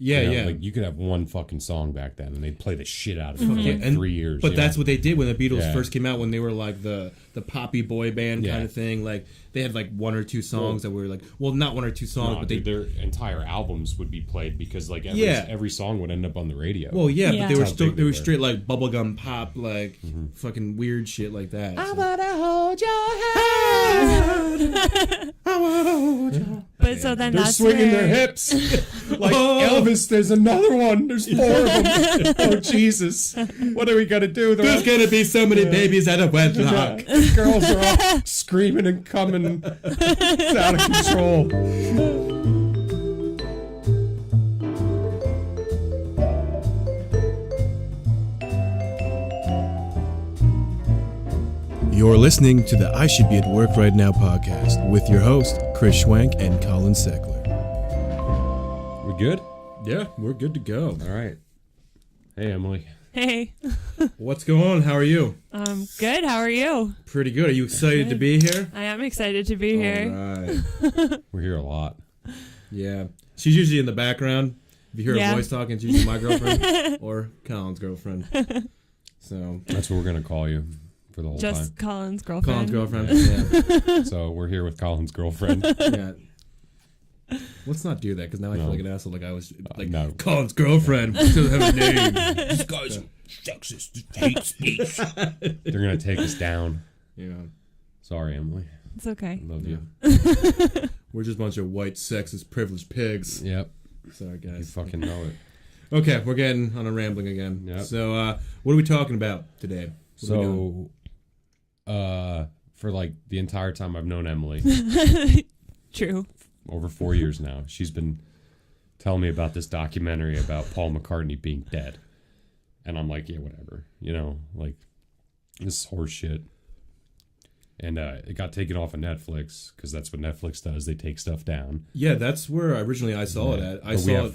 Yeah, you know, yeah. Like you could have one fucking song back then, and they'd play the shit out of it for like 3 years. But that's what they did when the Beatles Yeah. first came out, when they were like the poppy boy band kind of thing. Like they had like one or two songs that were like, well, not one or two songs, but their entire albums would be played because like every song would end up on the radio. Well, yeah, but they were were. straight like bubblegum pop, like fucking weird shit like that. I So. wanna hold your hand. I wanna hold your. But so then They're that's swinging where, their hips like Elvis. There's another one. There's 4 of them. Oh Jesus! What are we gonna do? There's gonna be so many babies at a wedlock. The girls are all screaming and coming. It's out of control. You're listening to the I Should Be at Work Right Now podcast with your host, Chris Schwenk and Colin Seckler. We good? Yeah, we're good to go. All right. Hey, Emily. Hey, What's going on? How are you? good. How are you? Pretty good. Are you excited to be here? I am excited to be here. All right. We're here a lot. Yeah. She's usually in the background. If you hear Yeah. a voice talking, it's usually my girlfriend or Colin's girlfriend. So, That's what we're gonna call you for the whole Just Colin's girlfriend. Colin's girlfriend. Yeah. time. So we're here with Colin's girlfriend. Yeah. Let's not do that because now I feel No. like an asshole. Like I was like no. Colin's girlfriend doesn't have a name. This guy's sexist, hate speech. They're gonna take us down. Yeah. Sorry, Emily. It's okay. I love you. We're just a bunch of white, sexist, privileged pigs. Yep. Sorry, You guys. fucking know it. Okay, we're getting on a rambling again. Yep. So, what are we talking about today? What are we doing? So, for like the entire time I've known Emily, True. over 4 years now, she's been telling me about this documentary about Paul McCartney being dead. And I'm like, yeah, whatever. You know, like, this is horse shit. And it got taken off of Netflix, because that's what Netflix does. They take stuff down. Yeah, that's where originally I saw it at.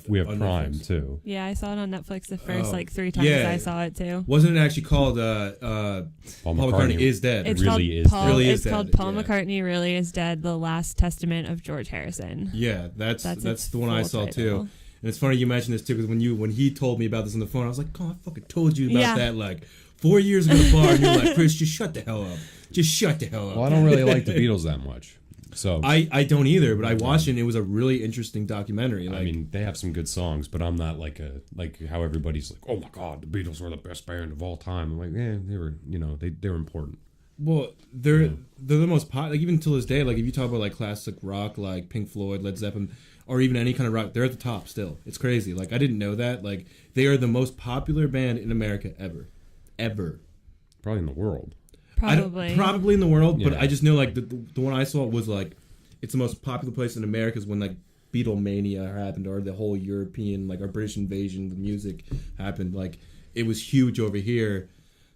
We have on Prime, Netflix. too. Yeah, I saw it on Netflix the first Oh, 3 times yeah. I saw it too. Wasn't it actually called Paul Paul McCartney is Dead? It's really called is Paul. dead. Really It's is called dead, Paul yeah. McCartney Really Is Dead: The Last Testament of George Harrison. Yeah, that's its the one I full saw title. too. And it's funny you mentioned this too, because when he told me about this on the phone, I was like, "Oh, I fucking told you about Yeah. that like 4 years ago at the bar." And you're like, "Chris, just shut the hell up. Just shut the hell up." Well, I don't really like the Beatles that much. So I don't either, but I watched it and it was a really interesting documentary. Like, I mean, they have some good songs, but I'm not like how everybody's like, oh my god, the Beatles were the best band of all time. I'm like, yeah, they were, they were important. well, they're the most like even till this day. Like if you talk about like classic rock, like Pink Floyd, Led Zeppelin, or even any kind of rock, they're at the top still. It's crazy. Like I didn't know that. Like they are the most popular band in America ever. Probably in the world. Probably. In the world, but Yeah. I just know like the one I saw was like it's the most popular place in America is when like Beatlemania happened or the whole European like our British invasion of music happened. Like it was huge over here.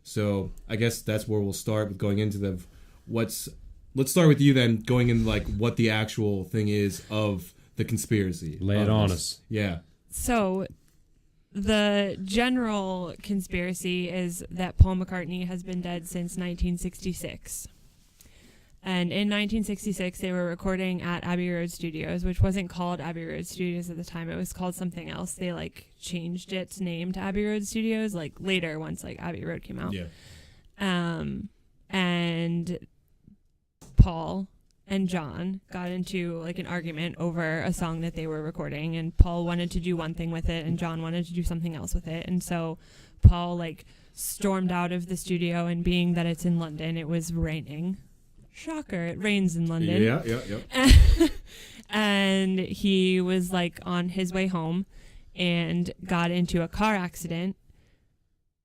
So I guess that's where we'll start with going into let's start with you then going into like what the actual thing is of the conspiracy. Lay it on us. Yeah. So, the general conspiracy is that Paul McCartney has been dead since 1966. And in 1966, they were recording at Abbey Road Studios, which wasn't called Abbey Road Studios at the time. It was called something else. They, like, changed its name to Abbey Road Studios, like, later once, like, Abbey Road came out. Yeah. And Paul and John got into like an argument over a song that they were recording, and Paul wanted to do one thing with it and John wanted to do something else with it. And so Paul like stormed out of the studio, and being that it's in London, it was raining. Shocker, it rains in London. Yeah. And he was like on his way home and got into a car accident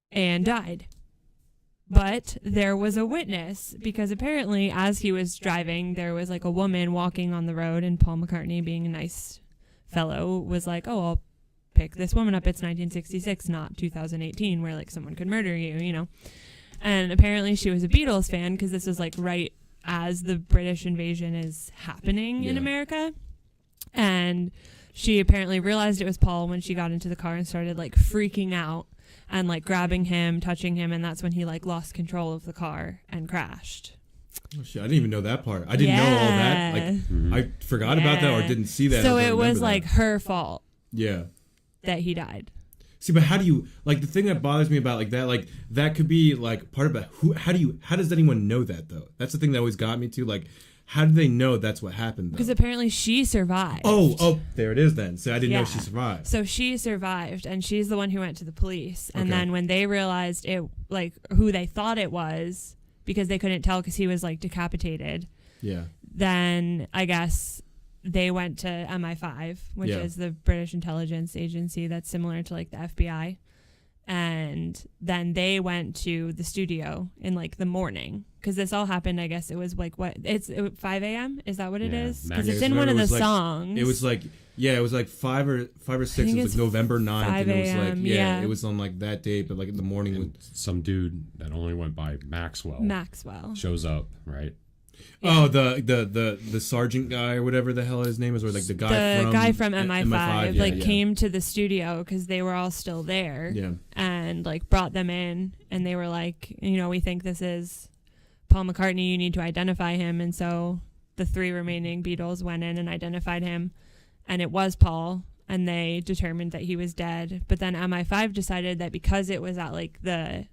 and died. But there was a witness, because apparently as he was driving, there was like a woman walking on the road, and Paul McCartney, being a nice fellow, was like, oh, I'll pick this woman up. It's 1966, not 2018, where like someone could murder you, you know? And apparently she was a Beatles fan, because this was like right as the British invasion is happening in America. And she apparently realized it was Paul when she got into the car and started like freaking out and like grabbing him, touching him, and that's when he like lost control of the car and crashed. Oh, shit, I didn't even know that part. I didn't know all that. Like I forgot about that or didn't see that. So I don't it was remember like that. her fault. Yeah. that he died. See, but how do you, like, the thing that bothers me about, like, that could be, like, part of it. How does anyone know that, though? That's the thing that always got me, too. Like, how do they know that's what happened, though? Because apparently she survived. Oh, there it is then. So I didn't know she survived. So she survived, and she's the one who went to the police. And then when they realized it, like, who they thought it was, because they couldn't tell because he was, like, decapitated. Yeah. Then I guess they went to MI5, which is the British intelligence agency that's similar to like the FBI. And then they went to the studio in like the morning because this all happened. I guess it was like 5 a.m. Is that what it is? Because it's in one of the songs. It was like, it was like 5 or 6. It was like November 9th. 5 and it was like, yeah, it was on like that date, but like in the morning. And some dude that only went by Maxwell shows up, right? Yeah. Oh, the sergeant guy or whatever the hell his name is, or like the guy from MI5 came to the studio because they were all still there, and like brought them in, and they were like, we think this is Paul McCartney. You need to identify him, and so the 3 remaining Beatles went in and identified him, and it was Paul, and they determined that he was dead. But then MI5 decided that because it was at like the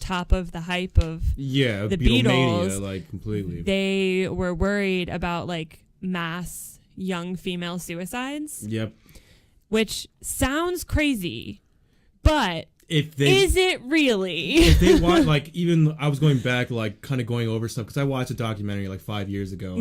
top of the hype of the Beatles, like completely. They were worried about like mass young female suicides. Yep. Which sounds crazy, but is it really? If they want, like, even I was going back, like, kind of going over stuff because I watched a documentary like 5 years ago.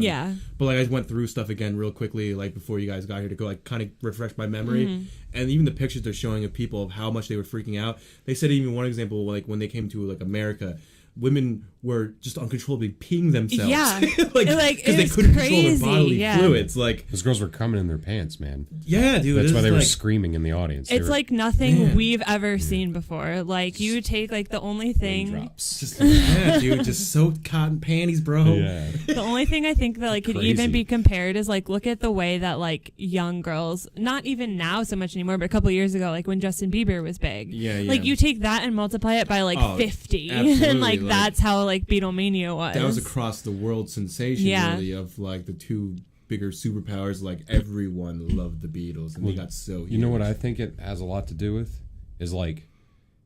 But like I went through stuff again real quickly, like before you guys got here to go, like kind of refresh my memory. And even the pictures they're showing of people of how much they were freaking out. They said even one example, like when they came to like America, women were just uncontrollably peeing themselves. Yeah. Because they couldn't control their bodily fluids. Like, those girls were coming in their pants, man. Yeah, dude. That's why they were screaming in the audience. It's like nothing we've ever seen before. Like, you take like the only thing. Dude, just soaked cotton panties, bro. Yeah. The only thing I think that like could even be compared is like, look at the way that like young girls, not even now so much anymore, but a couple years ago, like when Justin Bieber was big. Yeah. Like, you take that and multiply it by like 50. And like that's how like Beatlemania was. That was across the world sensation, really, of like the 2 bigger superpowers. Like, everyone loved the Beatles, and they got so huge. You know what I think it has a lot to do with? Is like,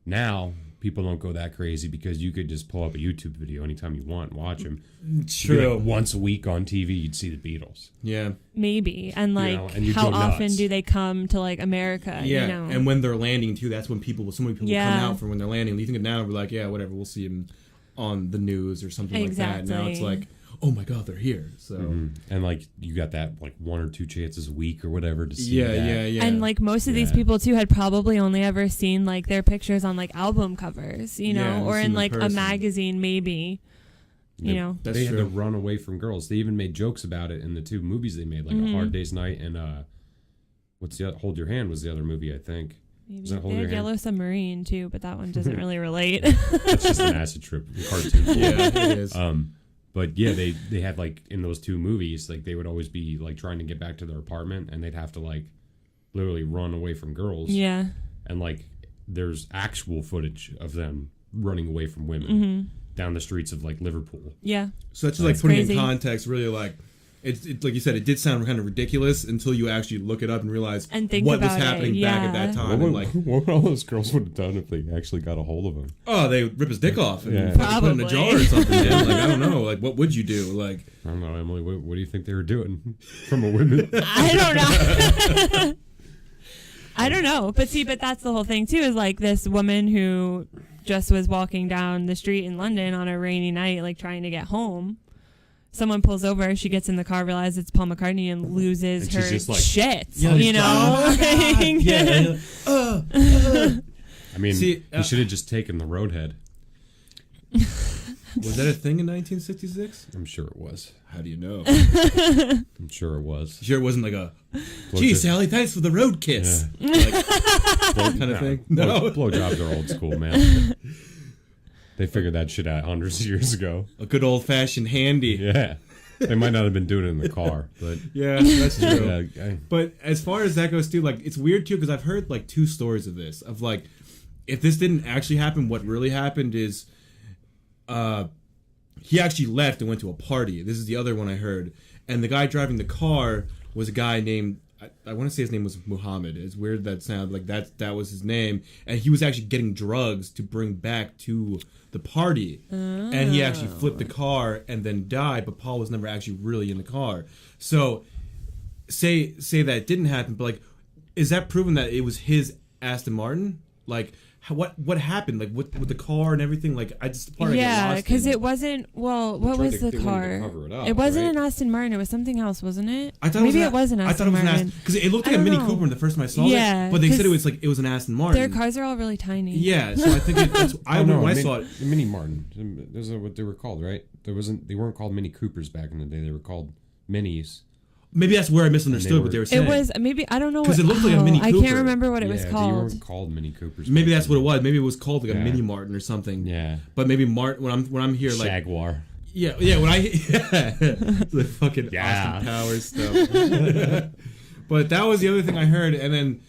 now people don't go that crazy because you could just pull up a YouTube video anytime you want and watch them. True. Like once a week on TV, you'd see the Beatles. Yeah. Maybe. And like, how often do they come to like America? Yeah. And when they're landing too, that's when so many people come out for when they're landing. You think of now, we're like, yeah, whatever, we'll see them on the news or something like that. Now it's like, oh my God, they're here. So and like you got that like 1 or 2 chances a week or whatever to see that. Yeah. And like most of these people too had probably only ever seen like their pictures on like album covers, or in like a magazine maybe. They had to run away from girls. They even made jokes about it in the 2 movies they made, like A Hard Day's Night and Hold Your Hand was the other movie, I think. Maybe. They had Yellow Submarine too, but that one doesn't really relate. That's just an acid trip cartoon. Yeah, it is. But yeah, they had like in those 2 movies, like they would always be like trying to get back to their apartment, and they'd have to like literally run away from girls. Yeah. And like there's actual footage of them running away from women down the streets of like Liverpool. Yeah. So that's just like putting in context, really like. It's like you said, it did sound kind of ridiculous until you actually look it up and realize and think what about was happening back at that time. What would all those girls would have done if they actually got a hold of him? Oh, they would rip his dick off and put it in a jar or something. Like, I don't know. Like, what would you do? Like, I don't know, Emily. What do you think they were doing from a woman? I don't know. I don't know. But that's the whole thing too. Is like this woman who just was walking down the street in London on a rainy night, like trying to get home. Someone pulls over, she gets in the car, realizes it's Paul McCartney, and loses her shit. I mean, he should have just taken the roadhead. Was that a thing in 1966? I'm sure it was. How do you know? I'm sure it was. Sure it wasn't like a, gee, Sally, thanks for the road kiss. Yeah. Like, kind of thing? No. Blowjobs are old school, man. They figured that shit out hundreds of years ago. A good old-fashioned handy. Yeah. They might not have been doing it in the car, but... Yeah, that's true. But as far as that goes, too, like, it's weird, too, because I've heard, like, 2 stories of this. Of, like, if this didn't actually happen, what really happened is... he actually left and went to a party. This is the other one I heard. And the guy driving the car was a guy named... I want to say his name was Muhammad. It's weird that sounds like that was his name, and he was actually getting drugs to bring back to the party, and he actually flipped the car and then died. But Paul was never actually really in the car. So say that it didn't happen, but like, is that proven that it was his Aston Martin? Like, what happened? Like with the car and everything? Like, I just because it wasn't. Well, what was the car? It wasn't an Aston Martin. It was something else, wasn't it? I thought it was an Aston Martin because it looked like a Mini Cooper the first time I saw it. But they said it was an Aston Martin. Their cars are all really tiny. Yeah, so I think that's. I remember when I saw it. The Mini Martin. Those are what they were called, right? They weren't called Mini Coopers back in the day. They were called Minis. Maybe that's where I misunderstood what they were saying. It was maybe I don't know because it looked like a Mini Cooper. I can't remember what it was called. They weren't called Mini Coopers. Maybe that's what it was. Maybe it was called like a Mini Martin or something. Yeah. But maybe Martin when I'm here like Jaguar. Yeah. When I the fucking Austin Powers stuff. But that was the other thing I heard, and then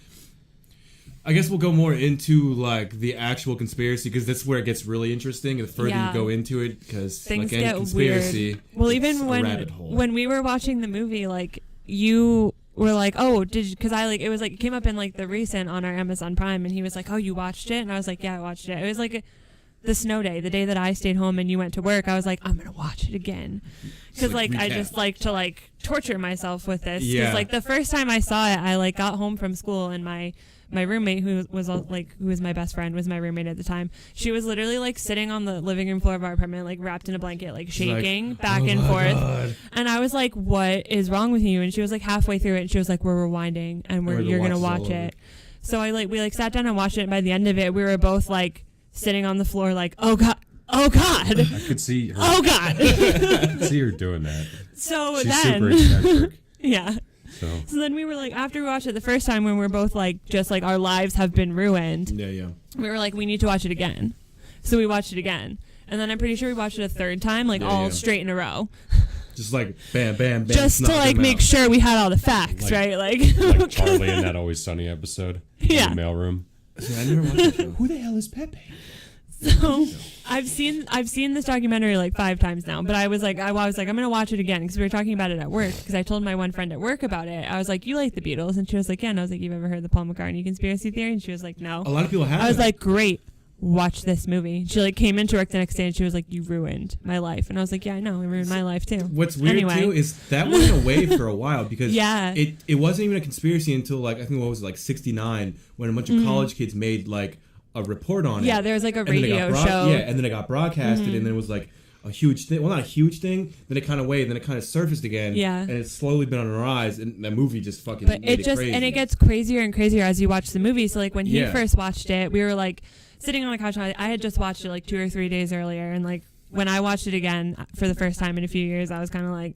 I guess we'll go more into like the actual conspiracy because that's where it gets really interesting. The further you go into it, because things like any get conspiracy, weird. Well, even when we were watching the movie, like you were like, "Oh, did you?" Because it was like it came up in like the recent on our Amazon Prime, and he was like, "Oh, you watched it?" And I was like, "Yeah, I watched it." It was like the snow day, the day that I stayed home and you went to work. I was like, "I'm gonna watch it again," because like I just like to like torture myself with this. Because like the first time I saw it, I like got home from school and my roommate, who was my best friend, was my roommate at the time. She was literally like sitting on the living room floor of our apartment, like wrapped in a blanket, like shaking like, back and forth. God. And I was like, "What is wrong with you?" And she was like halfway through it, and she was like, "We're rewinding, and you're gonna watch it." So we sat down and watched it. And by the end of it, we were both like sitting on the floor, like, "Oh God." Oh God! I could see her. Oh God! I could see her doing that. So she's then, super eccentric. Yeah. So then we were like, after we watched it the first time, when we're both like, just like our lives have been ruined. Yeah. We were like, we need to watch it again. So we watched it again, and then I'm pretty sure we watched it a third time, like straight in a row. Just like bam, bam, bam. Just to like make sure we had all the facts, right? Like Charlie in that Always Sunny episode. Yeah. In the mailroom. See, I never watched that show. Who the hell is Pepe? So I've seen this documentary like 5 times now, but I was like I'm gonna watch it again because we were talking about it at work. Because I told my one friend at work about it. I was like, "You like the Beatles?" And she was like, "Yeah." And I was like, "You've ever heard the Paul McCartney conspiracy theory?" And she was like, "No." A lot of people have. I was like, "Great, watch this movie." She like came into work the next day and she was like, "You ruined my life." And I was like, "Yeah, I know, I ruined my life too." What's weird too is that went away for a while because it wasn't even a conspiracy until like I think what was it, like 69 when a bunch of college kids made like a report on it. Yeah, there was like a radio show. Yeah, and then it got broadcasted, and then it was like a huge thing. Well, not a huge thing. Then it kind of waved, then it kind of surfaced again. Yeah, and it's slowly been on the rise. And that movie just fucking. But made it just crazy. And it gets crazier and crazier as you watch the movie. So like when he first watched it, we were like sitting on the couch. I had just watched it like 2 or 3 days earlier, and like when I watched it again for the first time in a few years, I was kind of like,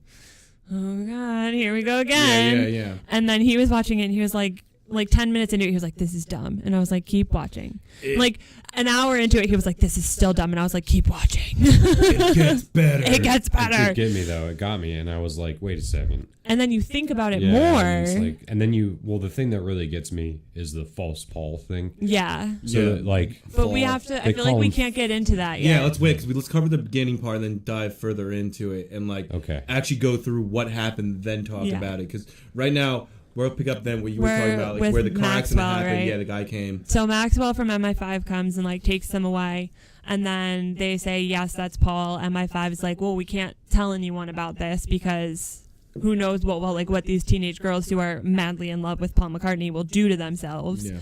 "Oh God, here we go again." Yeah. And then he was watching it, and he was like 10 minutes into it, he was like, "This is dumb." And I was like, "Keep watching." Like an hour into it, he was like, "This is still dumb." And I was like, "Keep watching." It gets better. It gets better. It did get me though. It got me, and I was like, "Wait a second." And then you think about it more. And then the thing that really gets me is the false Paul thing. Yeah. So like, but we have to. I feel like we can't get into that yet. Yeah, let's wait because let's cover the beginning part and then dive further into it and like actually go through what happened, then talk about it. Because right now. We'll pick up then what you were talking about, like where the car accident happened. Right? Yeah, the guy came. So Maxwell from MI5 comes and like takes them away, and then they say, "Yes, that's Paul." MI5 is like, "Well, we can't tell anyone about this because who knows what these teenage girls who are madly in love with Paul McCartney will do to themselves." Yeah.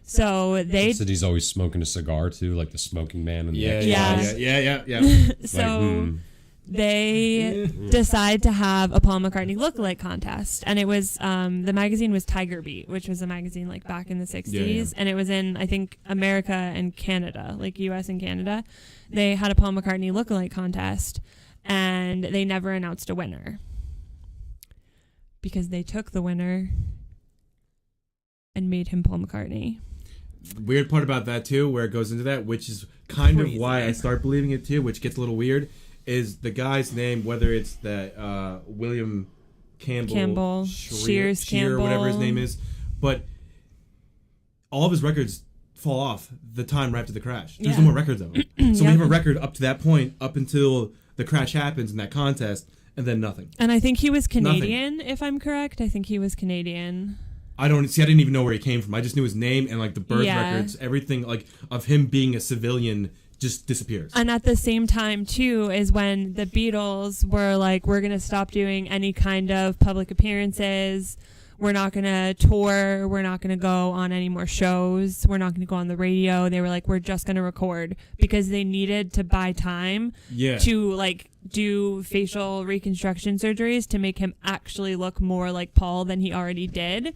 So they said he's always smoking a cigar too, like the smoking man. And yeah. So. They decide to have a Paul McCartney lookalike contest, and it was the magazine was Tiger Beat, which was a magazine like back in the 60s, and it was in I think America and Canada, like US and Canada. They had a Paul McCartney lookalike contest, and they never announced a winner because they took the winner and made him Paul McCartney. Weird part about that too, where it goes into that, which is kind of why I start believing it too, which gets a little weird. Is the guy's name, whether it's that William Campbell, Shears Campbell, whatever his name is, but all of his records fall off the time right after the crash. There's no more records of him. So we have a record up to that point, up until the crash happens in that contest, and then nothing. And I think he was Canadian, if I'm correct. I think he was Canadian. I didn't even know where he came from. I just knew his name and like the birth records, everything like of him being a civilian just disappears. And at the same time, too, is when the Beatles were like, we're going to stop doing any kind of public appearances. We're not going to tour. We're not going to go on any more shows. We're not going to go on the radio. They were like, we're just going to record because they needed to buy time to like do facial reconstruction surgeries to make him actually look more like Paul than he already did.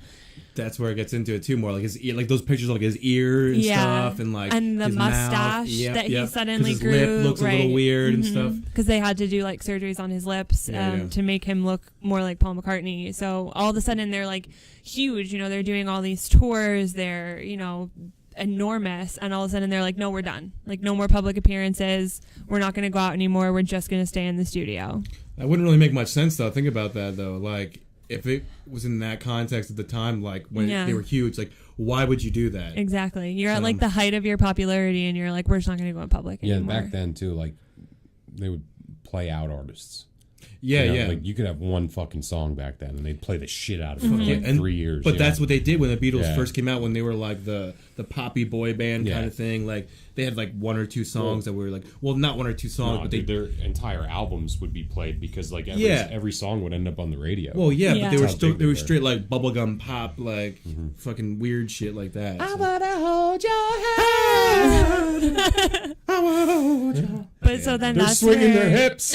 That's where it gets into it too more, like his ear, like those pictures of like his ear and stuff, and like and the his mustache mouth. that he suddenly his grew. lip looks a little weird and stuff because they had to do like surgeries on his lips to make him look more like Paul McCartney. So all of a sudden they're like huge, you know, they're doing all these tours, they're, you know, enormous, and all of a sudden they're like, no, we're done, like no more public appearances, we're not going to go out anymore, we're just going to stay in the studio. That wouldn't really make much sense though. Think about that though, like if it was in that context at the time, like when they were huge, like why would you do that? Exactly. You're at like the height of your popularity and you're like, we're just not going to go in public anymore. Yeah, back then too, like they would play out artists. Yeah, you know, like you could have one fucking song back then, and they'd play the shit out of it for like 3 years. But that's what they did when the Beatles first came out, when they were like the poppy boy band kind of thing. Like they had like one or two songs that were like, well, not one or two songs, but their entire albums would be played because like every song would end up on the radio. Well, but they were straight like bubblegum pop, like fucking weird shit like that. I wanna hold your hand. I wanna hold your. But so then they're swinging their hips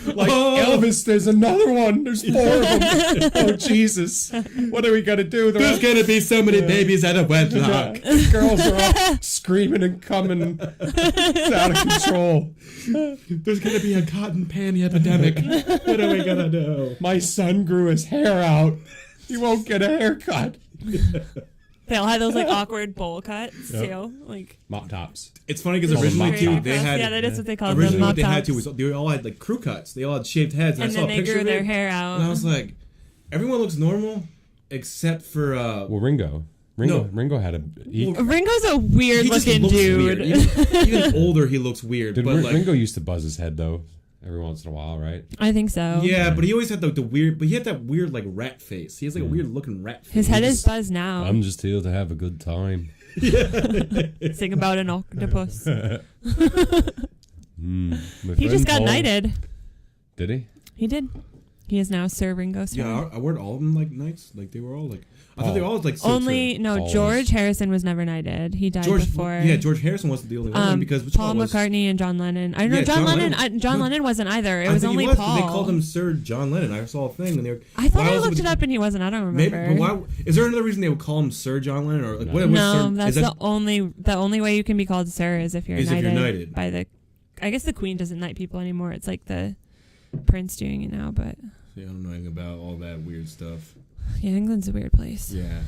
like Elvis. There's another one. There's 4 of them. Oh Jesus! What are we gonna do? There's gonna be so many babies at a wedlock. The girls are all screaming and coming. It's out of control. There's gonna be a cotton panty epidemic. What are we gonna do? My son grew his hair out. He won't get a haircut. They all had those like awkward bowl cuts too, like mop tops. It's funny because originally too they had that is what they called originally them. What they had to was they all had like crew cuts. They all had shaved heads, and I saw then a they picture grew of their it, hair out. and I was like, everyone looks normal except for well, Ringo had a Ringo's a weird looking dude. Weird. Even older, he looks weird. But like, Ringo used to buzz his head though. Every once in a while, right? I think so. Yeah, but he always had the weird. But he had that weird like rat face. He has like a weird looking rat face. His head is buzzed now. I'm just here to have a good time. Sing about an octopus. He just got knighted. Did he? He did. He is now Sir Ringo Starr. Yeah, I weren't all of them like knights. Like they were all like. I thought they were all like. George Harrison was never knighted. He died before. Yeah, George Harrison wasn't the only one because Paul McCartney and John Lennon. I know John Lennon. John Lennon wasn't either. It was only Paul. They called him Sir John Lennon. I saw a thing and they were. I thought I looked it up and he wasn't. I don't remember. Maybe, but why? Is there another reason they would call him Sir John Lennon or like what? No, that's the only way you can be called Sir is if you're knighted by the. I guess the Queen doesn't knight people anymore. It's like the Prince doing it now, but. Yeah, I don't know anything about all that weird stuff. Yeah, England's a weird place. Yeah.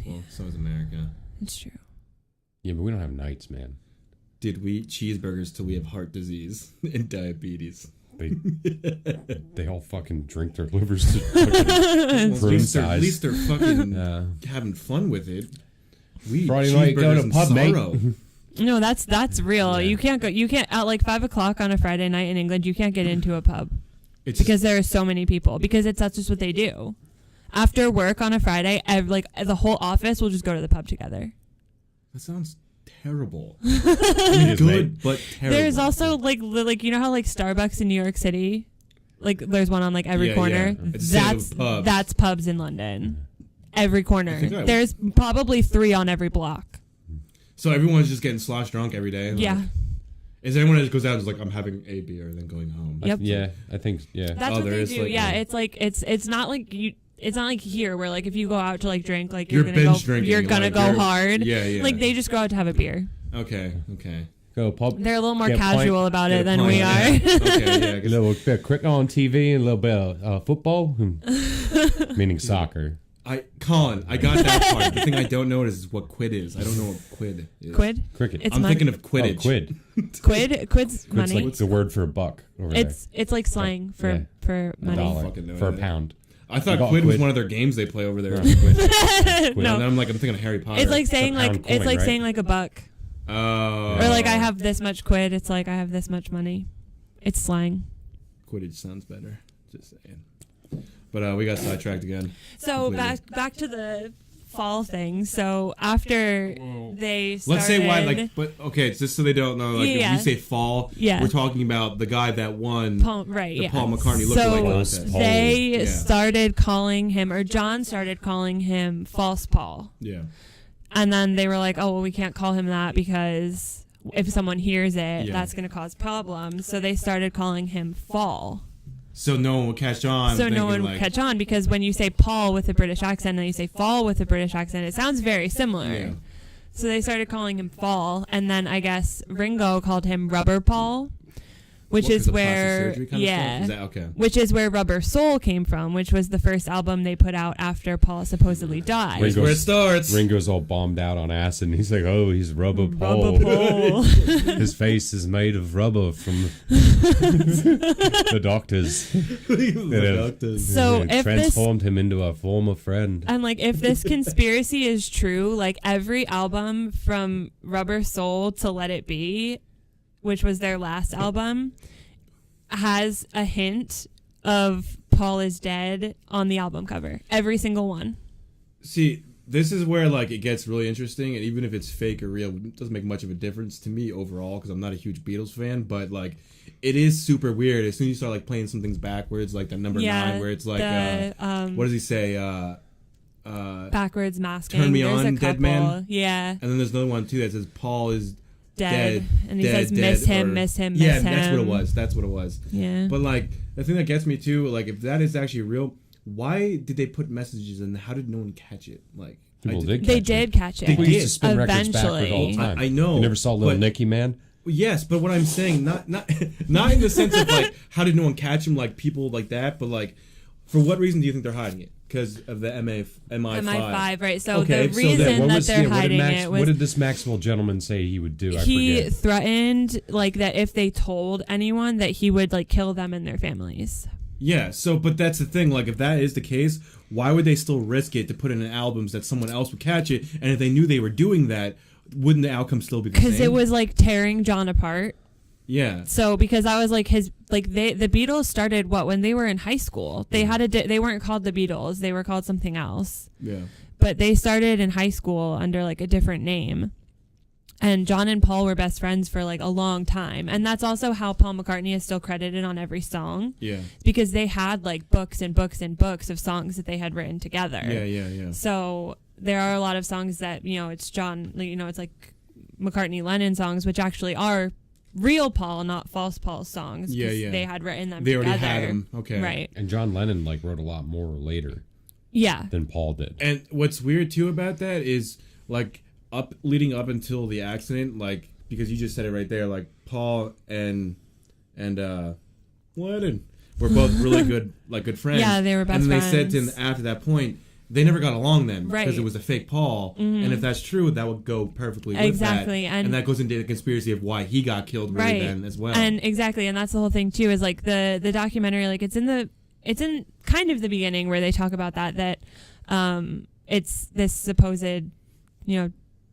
Well, so is America. It's true. Yeah, but we don't have knights, man. Did we eat cheeseburgers till we have heart disease and diabetes? They all fucking drink their livers to fucking at least they're fucking having fun with it. We Friday night go to pub, mate. No, that's real. Yeah. You can't at like 5 o'clock on a Friday night in England. You can't get into a pub because there are so many people. Because that's just what they do. After work on a Friday, the whole office will just go to the pub together. That sounds terrible. I mean, good, but terrible. There's also like you know how like Starbucks in New York City, like there's one on like every corner. Yeah. That's pubs in London. Every corner. There's probably 3 on every block. So everyone's just getting slosh drunk every day. Like, yeah. Is there anyone that just goes out and is like, I'm having a beer and then going home? Yep. I think. That's what they do. It's like it's not like you. It's not like here where like if you go out to like drink like you're gonna go hard. Yeah. Like they just go out to have a beer. Okay. Go pub. They're a little more casual about it than we are. Okay, a little bit of cricket on TV and a little bit of football, meaning soccer. I got that part. The thing I don't know is what quid is. I don't know what quid is. Quid? Cricket. It's I'm thinking of quidditch. Oh, quid. Quid's money. Like, it's a word for a buck over there. It's like slang for money. $1 for a pound. I thought quid was one of their games they play over there. No. Quid. No. And I'm thinking of Harry Potter. It's like saying saying like a buck. Oh. Or like I have this much quid. It's like I have this much money. It's slang. Quidditch sounds better. Just saying. But we got sidetracked again. So back to the fall thing. So after they started, let's say why, but okay, it's just so they don't know. If you say fall, we're talking about the guy that won Paul McCartney lookalike contest. They started calling him, or John started calling him False Paul. Yeah. And then they were like, oh, well, we can't call him that because if someone hears it, that's going to cause problems. So they started calling him Fall. So no one would catch on. So no one would catch on, because when you say Paul with a British accent and you say Fall with a British accent, it sounds very similar. Yeah. So they started calling him Fall, and then I guess Ringo called him Rubber Paul, which is where which is where Rubber Soul came from, which was the first album they put out after Paul supposedly died. Where it starts. Ringo's all bombed out on acid, and he's like, "Oh, he's Rubber Paul. His face is made of rubber from the doctors. So if transformed him into a former friend." And if this conspiracy is true, every album from Rubber Soul to Let It Be, which was their last album, has a hint of Paul is dead on the album cover. Every single one. See, this is where it gets really interesting, and even if it's fake or real, it doesn't make much of a difference to me overall, because I'm not a huge Beatles fan, but it is super weird as soon as you start playing some things backwards, like the number 9, where it's what does he say? Backwards masking. Turn me There's on, dead man. Yeah. And then there's another one too that says Paul is dead, and he says miss him. Yeah, that's what it was. Yeah. But the thing that gets me too, if that is actually real, why did they put messages in? How did no one catch it? They did catch it. People used to spin records backward all the time. I know. You never saw Little Nicky, man? Yes, but what I'm saying, not in the sense of how did no one catch him, people like that, but for what reason do you think they're hiding it? Because of the MI5, right? So the reason that they're hiding it was, what did this Maxwell gentleman say he would do? He threatened that if they told anyone that he would kill them and their families. Yeah. So, but that's the thing. If that is the case, why would they still risk it to put in albums that someone else would catch it? And if they knew they were doing that, wouldn't the outcome still be the same? Because it was tearing John apart. Yeah. So because I was the Beatles started when they were in high school. They had they weren't called the Beatles. They were called something else. Yeah. But they started in high school under a different name. And John and Paul were best friends for a long time. And that's also how Paul McCartney is still credited on every song. Yeah. Because they had books and books and books of songs that they had written together. Yeah. So there are a lot of songs that, it's John, it's McCartney Lennon songs, which actually are real Paul, not false Paul songs. Yeah. They had written them They together. already had them. Okay. Right. And John Lennon wrote a lot more later. Yeah. Than Paul did. And what's weird too about that is leading up until the accident, because you just said it right there, Paul and Lennon were both really good good friends. Yeah, they were best friends. And friends. They said to him after that point, they never got along then, right? Because it was a fake Paul, and if that's true, that would go perfectly with that, and that goes into the conspiracy of why he got killed then as well. And and that's the whole thing too. Is the documentary, it's in kind of the beginning where they talk about that it's this supposed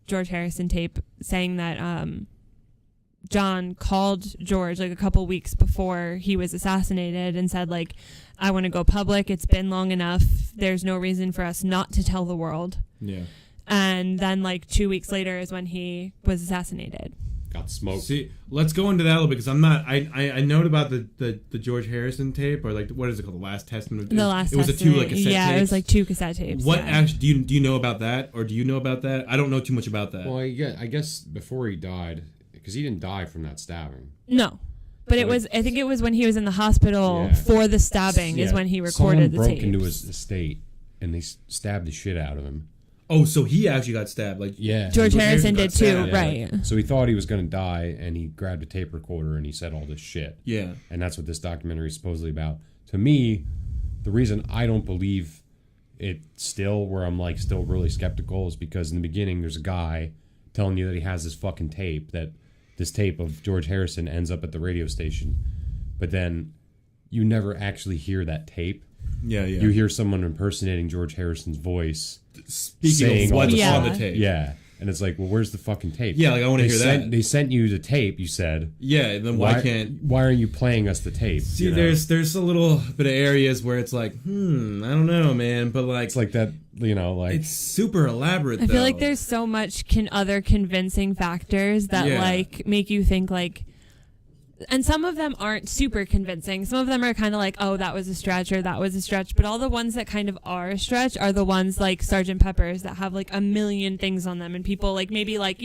George Harrison tape saying that John called George a couple weeks before he was assassinated and said I want to go public. It's been long enough. There's no reason for us not to tell the world. Yeah. And then 2 weeks later is when he was assassinated. Got smoked. See, let's go into that a little bit, because I'm not. I know about the George Harrison tape, or what is it called, The Last Testament? The Last Testament. It was a 2 cassette tapes. Yeah, it was 2 cassette tapes. What actually do you know about that, or do you know about that? I don't know too much about that. Well, I guess before he died, because he didn't die from that stabbing. No. But it was, I think it was when he was in the hospital for the stabbing is when he recorded the tapes. Someone broke into his estate and they stabbed the shit out of him. Oh, so he actually got stabbed. George Harrison did too, right. So he thought he was going to die, and he grabbed a tape recorder and he said all this shit. Yeah. And that's what this documentary is supposedly about. To me, the reason I don't believe it still, where I'm still really skeptical, is because in the beginning there's a guy telling you that he has this fucking tape, that this tape of George Harrison ends up at the radio station, but then you never actually hear that tape. Yeah. You hear someone impersonating George Harrison's voice, speaking of what's on the tape. Yeah. And it's like, well, where's the fucking tape? Yeah, like I want to hear that. They sent you the tape. You said. Yeah, then why aren't you playing us the tape? See, there's a little bit of areas where it's like, I don't know, man, but like it's like that, like it's super elaborate. I feel like there's so much other convincing factors that like make you think like. And some of them aren't super convincing. Some of them are kind of like, oh, that was a stretch or that was a stretch. But all the ones that kind of are a stretch are the ones like Sgt. Pepper's that have like a million things on them. And people like maybe like,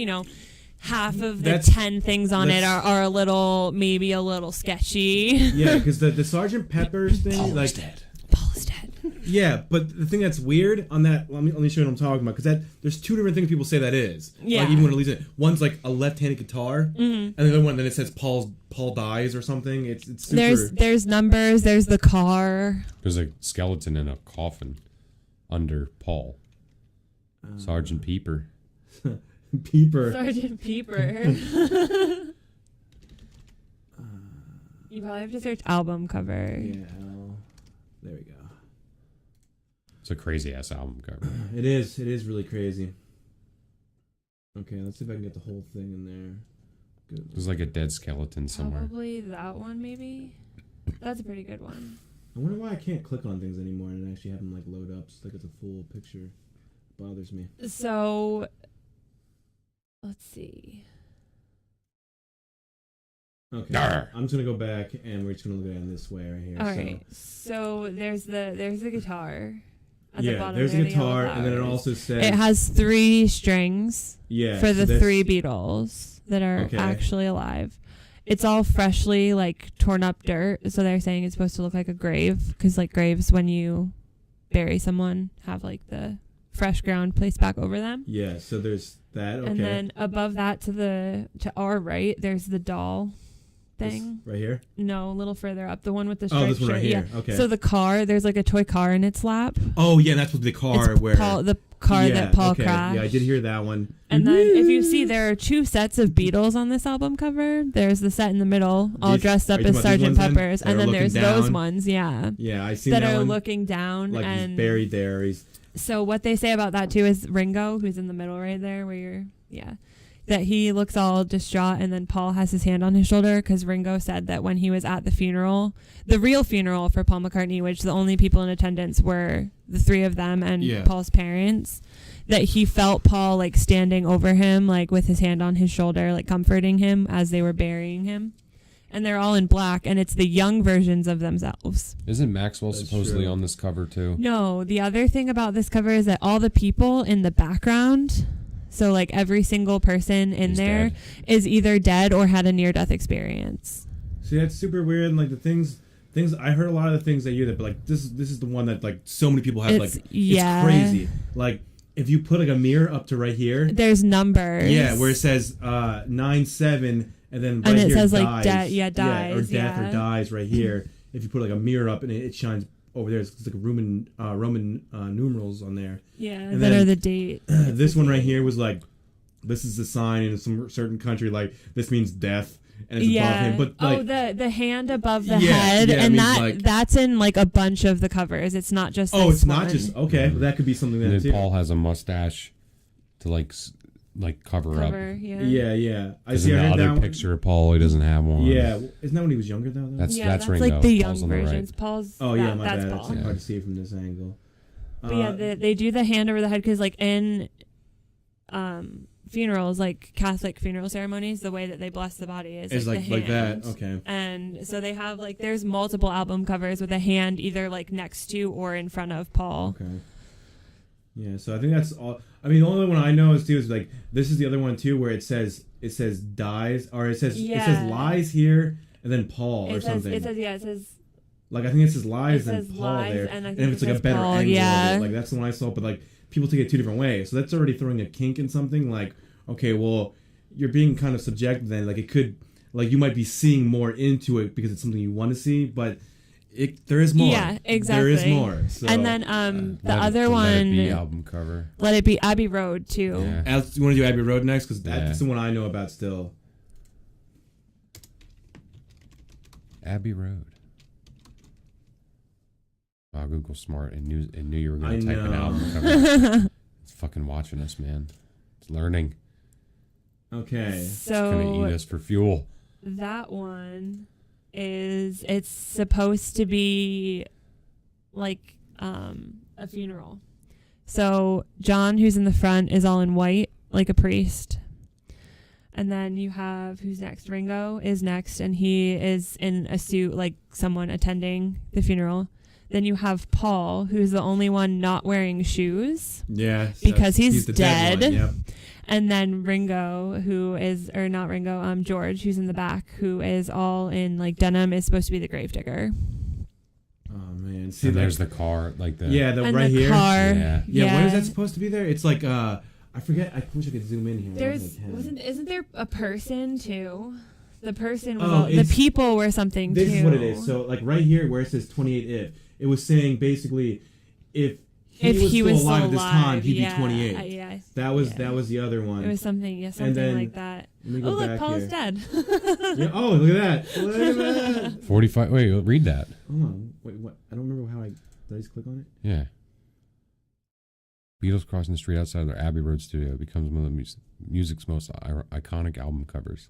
half of the 10 things on it are maybe a little sketchy. Yeah, because the Sgt. Pepper's thing. Paul like, is dead. Paul is dead. Yeah, but the thing that's weird on that, let me show you what I'm talking about, because there's two different things people say that is. Yeah. Like even when it leaves it, one's like a left-handed guitar, and the other one then it says Paul dies or something. It's super. There's numbers. There's the car. There's a skeleton in a coffin under Paul. Sergeant Peeper. Peeper. Sergeant Peeper. You probably have to search album cover. Yeah. There we go. It's a crazy ass album cover. It is really crazy. Okay, let's see if I can get the whole thing in there. Good. There's like a dead skeleton somewhere. Probably that one, maybe. That's a pretty good one. I wonder why I can't click on things anymore and actually have them like load up so like it's a full picture. It bothers me. So, let's see. Okay, Arr. I'm just gonna go back and we're just gonna look at it in this way right here. All right. So there's the guitar. At Yeah, the bottom there's there, a the yellow guitar, and then it flowers. also says It has 3 strings for the so 3 Beatles that are actually alive. It's all freshly like torn up dirt, so they're saying it's supposed to look like a grave, because like graves when you bury someone have like the fresh ground placed back over them. Yeah, so there's that. Okay. And then above that to our right, there's the doll thing. This right here? No, a little further up. The one with the striped this one right shirt. here. Yeah. Okay. So the car, there's like a toy car in its lap. Oh yeah, that's what the car where the car that Paul crashed. Yeah, I did hear that one. And then if you see, there are 2 sets of Beatles on this album cover. There's the set in the middle, all dressed up as Sgt. Pepper's, and then there's those ones, yeah. Yeah, I see that that are one. looking down, like and he's buried there. So what they say about that too is Ringo, who's in the middle right there, that he looks all distraught, and then Paul has his hand on his shoulder, because Ringo said that when he was at the funeral, the real funeral for Paul McCartney, which the only people in attendance were the 3 of them and Paul's parents, that he felt Paul like standing over him, like with his hand on his shoulder, like comforting him as they were burying him. And they're all in black, and it's the young versions of themselves. Isn't Maxwell That's supposedly true. on this cover too? No, the other thing about this cover is that all the people in the background, so like every single person in He's there dead. is either dead or had a near-death experience. See, that's super weird. And like the things I heard a lot of the things that you did, but like this is the one that like so many people have. It's crazy. Like if you put like a mirror up to right here, There's numbers. yeah, where it says 9-7, and then right And it here says, like, dies. dies, or death yeah. or dies right here. If you put like a mirror up and it shines over there, it's like a Roman numerals on there. Yeah, And that then are the date. This one right here was like, this is a sign in some certain country, like this means death, and it's above him. But like, the hand above the Yeah, head, yeah, it and means, like- that's in like a bunch of the covers. It's not just. oh, this it's not one. just okay. Well, that could be something And that then too. Paul has a mustache to cover up. cover. Yeah. Yeah. I Because see. in I the heard other that picture of Paul, he doesn't have one. Yeah, isn't that when he was younger though? That's That's Ringo. like the young Paul's on the right. versions. Paul's. oh yeah, my that's bad. Paul. It's hard to see from this angle. But yeah, they do the hand over the head because, like, in funerals, like Catholic funeral ceremonies, the way that they bless the body is it's like like the hand. that. Okay. And so they have like there's multiple album covers with a hand either like next to or in front of Paul. Okay. Yeah, so I think that's all. I mean, the only one I know is too is like this is the other one too where it says dies or it says lies here and then Paul or something. It says like I think it says lies it and says Paul lies, there, and I and think if it's it like a says better Paul, angle, yeah. of it, like that's the one I saw. But like people take it 2 different ways, so that's already throwing a kink in something. Like okay, well you're being kind of subjective then. Like it could like you might be seeing more into it because it's something you want to see, but. There is more. Yeah, exactly. There is more. So. And then the other one, Let It Be album cover. Let It Be Abbey Road too. Yeah. Alex, you want to do Abbey Road next? Because that's the one I know about still. Abbey Road. Wow, Google smart and knew you were going to type an know. album cover. It's fucking watching us, man. It's learning. Okay. It's gonna eat us for fuel. That one it's supposed to be like a funeral. So John, who's in the front, is all in white, like a priest. And then you have, who's next? Ringo is next, and he is in a suit like someone attending the funeral. Then you have Paul, who's the only one not wearing shoes. Yeah. Because he's the dead. one, yep. And then Ringo, who is, or not Ringo, George, who's in the back, who is all in like denim, is supposed to be the gravedigger. Oh man. See, And there's the car, like the And right the here. car. Yeah. What is that supposed to be there? It's like I forget. I wish I could zoom in here. Isn't there a person too? The person Oh, was the people were something This too. is what it is. So like right here where it says 28 it was saying basically if he was still alive at this time, he'd be 28. Yeah. That was the other one. It was something then, like that. Let me go back look, Paul's here. dead. Yeah, oh, look at that. Look at that. 45. Wait, read that. Hold on. Wait, what? I don't remember how did I just click on it? Yeah. Beatles crossing the street outside their Abbey Road studio becomes one of the music's most iconic album covers.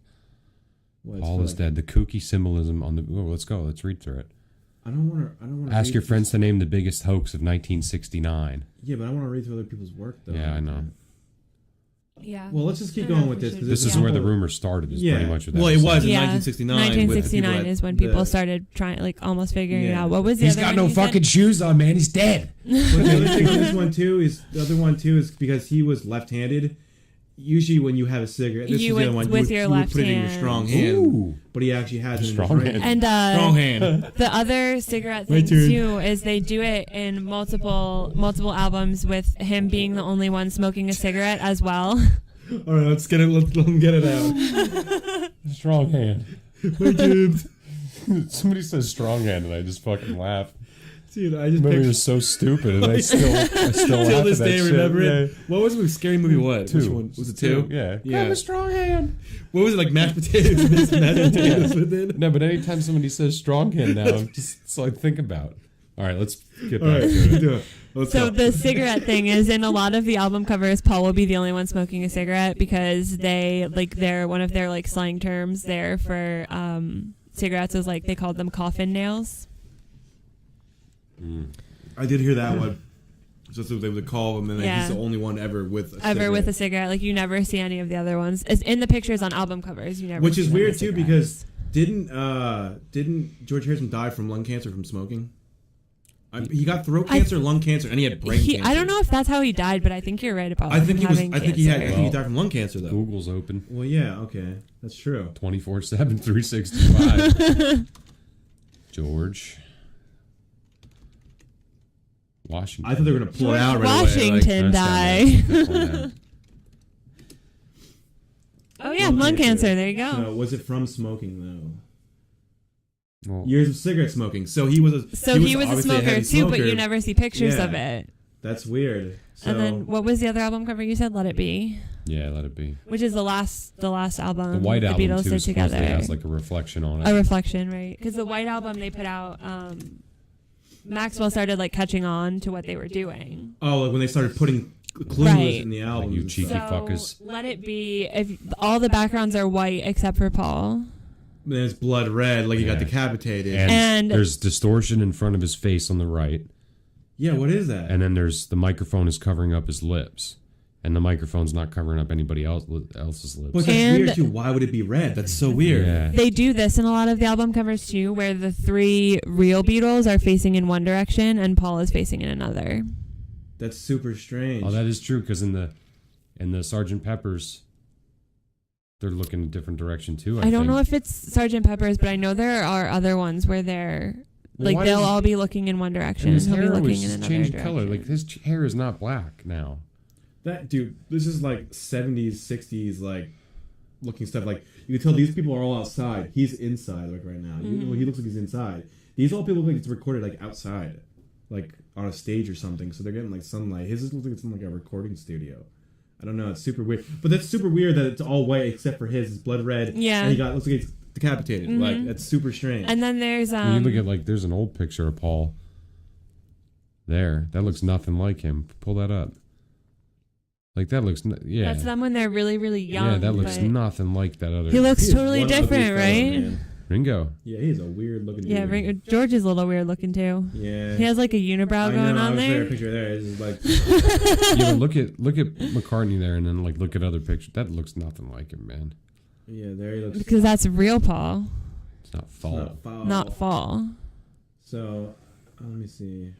Paul is dead. The kooky symbolism on the. Oh, let's go. Let's read through it. I don't want to. Ask your friends to name the biggest hoax of 1969. Yeah, but I want to read through other people's work though. Yeah, I know. Yeah. Well, let's just keep going with this. This is where the rumor started. Is pretty much what that well, it was in Yeah. 1969. 1969 is when people started trying, like, almost figuring it out. What was the He's other got one no you said? fucking shoes on, man. He's dead. But the other thing on this one too is because he was left-handed. Usually, when you have a cigarette, this You is the would- other one. with you your would left put it in your hand. strong hand. Ooh. But he actually has it in his Strong right hand. And strong hand. the other cigarette My thing turn. too is they do it in multiple albums with him being the only one smoking a cigarette as well. All right, let's get it. Let him get it out. Strong hand. My turn. Somebody says strong hand, and I just fucking laugh. Dude, I just Movie pictured. was so stupid, and I still Till laugh this at that day, shit. remember Yeah. it? What was the scary movie? What? Two. Which one? Was it two? Yeah. Yeah. Grab a strong hand. What was it, like mashed potatoes? Mashed potatoes with it? No, but anytime somebody says strong hand now, it's all I think about. All right, let's get All back right, to it. let's do it. Let's So go. the cigarette thing is in a lot of the album covers, Paul will be the only one smoking a cigarette because they're one of their like slang terms there for cigarettes is like they called them coffin nails. I did hear that one. Just so they would call him, and like, Yeah. he's the only one ever with a Ever cigarette. with a cigarette, like you never see any of the other ones. It's in the pictures on album covers, you never. Which see is them with weird too, cigarettes. because didn't George Harrison die from lung cancer from smoking? He got throat cancer, lung cancer, and he had brain cancer. I don't know if that's how he died, but I think you're right about I think him having I think he cancer. died from lung cancer though. Google's open Well, yeah, okay, that's true. 24/7, 365. George Washington. I thought they were gonna pull George it out right Washington away. died. Oh yeah, lung cancer. There you go. So was it from smoking though? Well, Years of cigarette smoking. So he was a He was a obviously smoker heavy too, but smoker. you never see pictures Yeah. of it. That's weird. So, And then what was the other album cover you said? Let It Be, yeah, let it be. which is the last album The White the Album Beatles too did supposedly together. has like a reflection on it. A reflection, right? Because the White Album they put out, Maxwell started like catching on to what they were doing. like when they started putting clues Right. in the album. Like, you cheeky So fuckers. Let It Be. If all the backgrounds are white except for Paul. Then it's blood red, like he got Yeah. decapitated. And- there's distortion in front of his face on the right, yeah, what is that? and then there's the microphone is covering up his lips, and the microphone's not covering up anybody else's lips. But that's And- weird too. Why would it be red? That's so weird. Yeah. They do this in a lot of the album covers too, where the three real Beatles are facing in one direction and Paul is facing in another. That's super strange. Oh, that is true because in the Sgt. Pepper's, they're looking a different direction too. I don't know if it's Sgt. Pepper's, but I know there are other ones where they're like why they'll does- all be looking in one direction and and his he'll be hair was looking in just another changing direction. color. Like his hair is not black now. That dude, this is like 70s, 60s, like looking stuff. Like you can tell these people are all outside. He's inside, like right now. He looks like he's inside. These all people look like it's recorded like outside, like on a stage or something. So they're getting like sunlight. His looks like it's in like a recording studio. I don't know. It's super weird. But that's super weird that it's all white except for his. It's blood red. Yeah. And he looks like he's decapitated. Like that's super strange. And then there's When you look at like, there's an old picture of Paul. There, that looks nothing like him. Pull that up. Like that looks, yeah. That's them when they're really, really young. Yeah, that looks but nothing like that other. He looks He is totally one ugly different, fella, right? man. Ringo. Yeah, he's a weird looking Yeah, dude. George is a little weird looking too. Yeah. He has like a unibrow going on there. Picture there. It's just like, Yeah, look at McCartney there, and then like look at other pictures. That looks nothing like him, man. yeah, there he looks. Because that's real Paul, It's not fall. Not foul. not fall. So, let me see.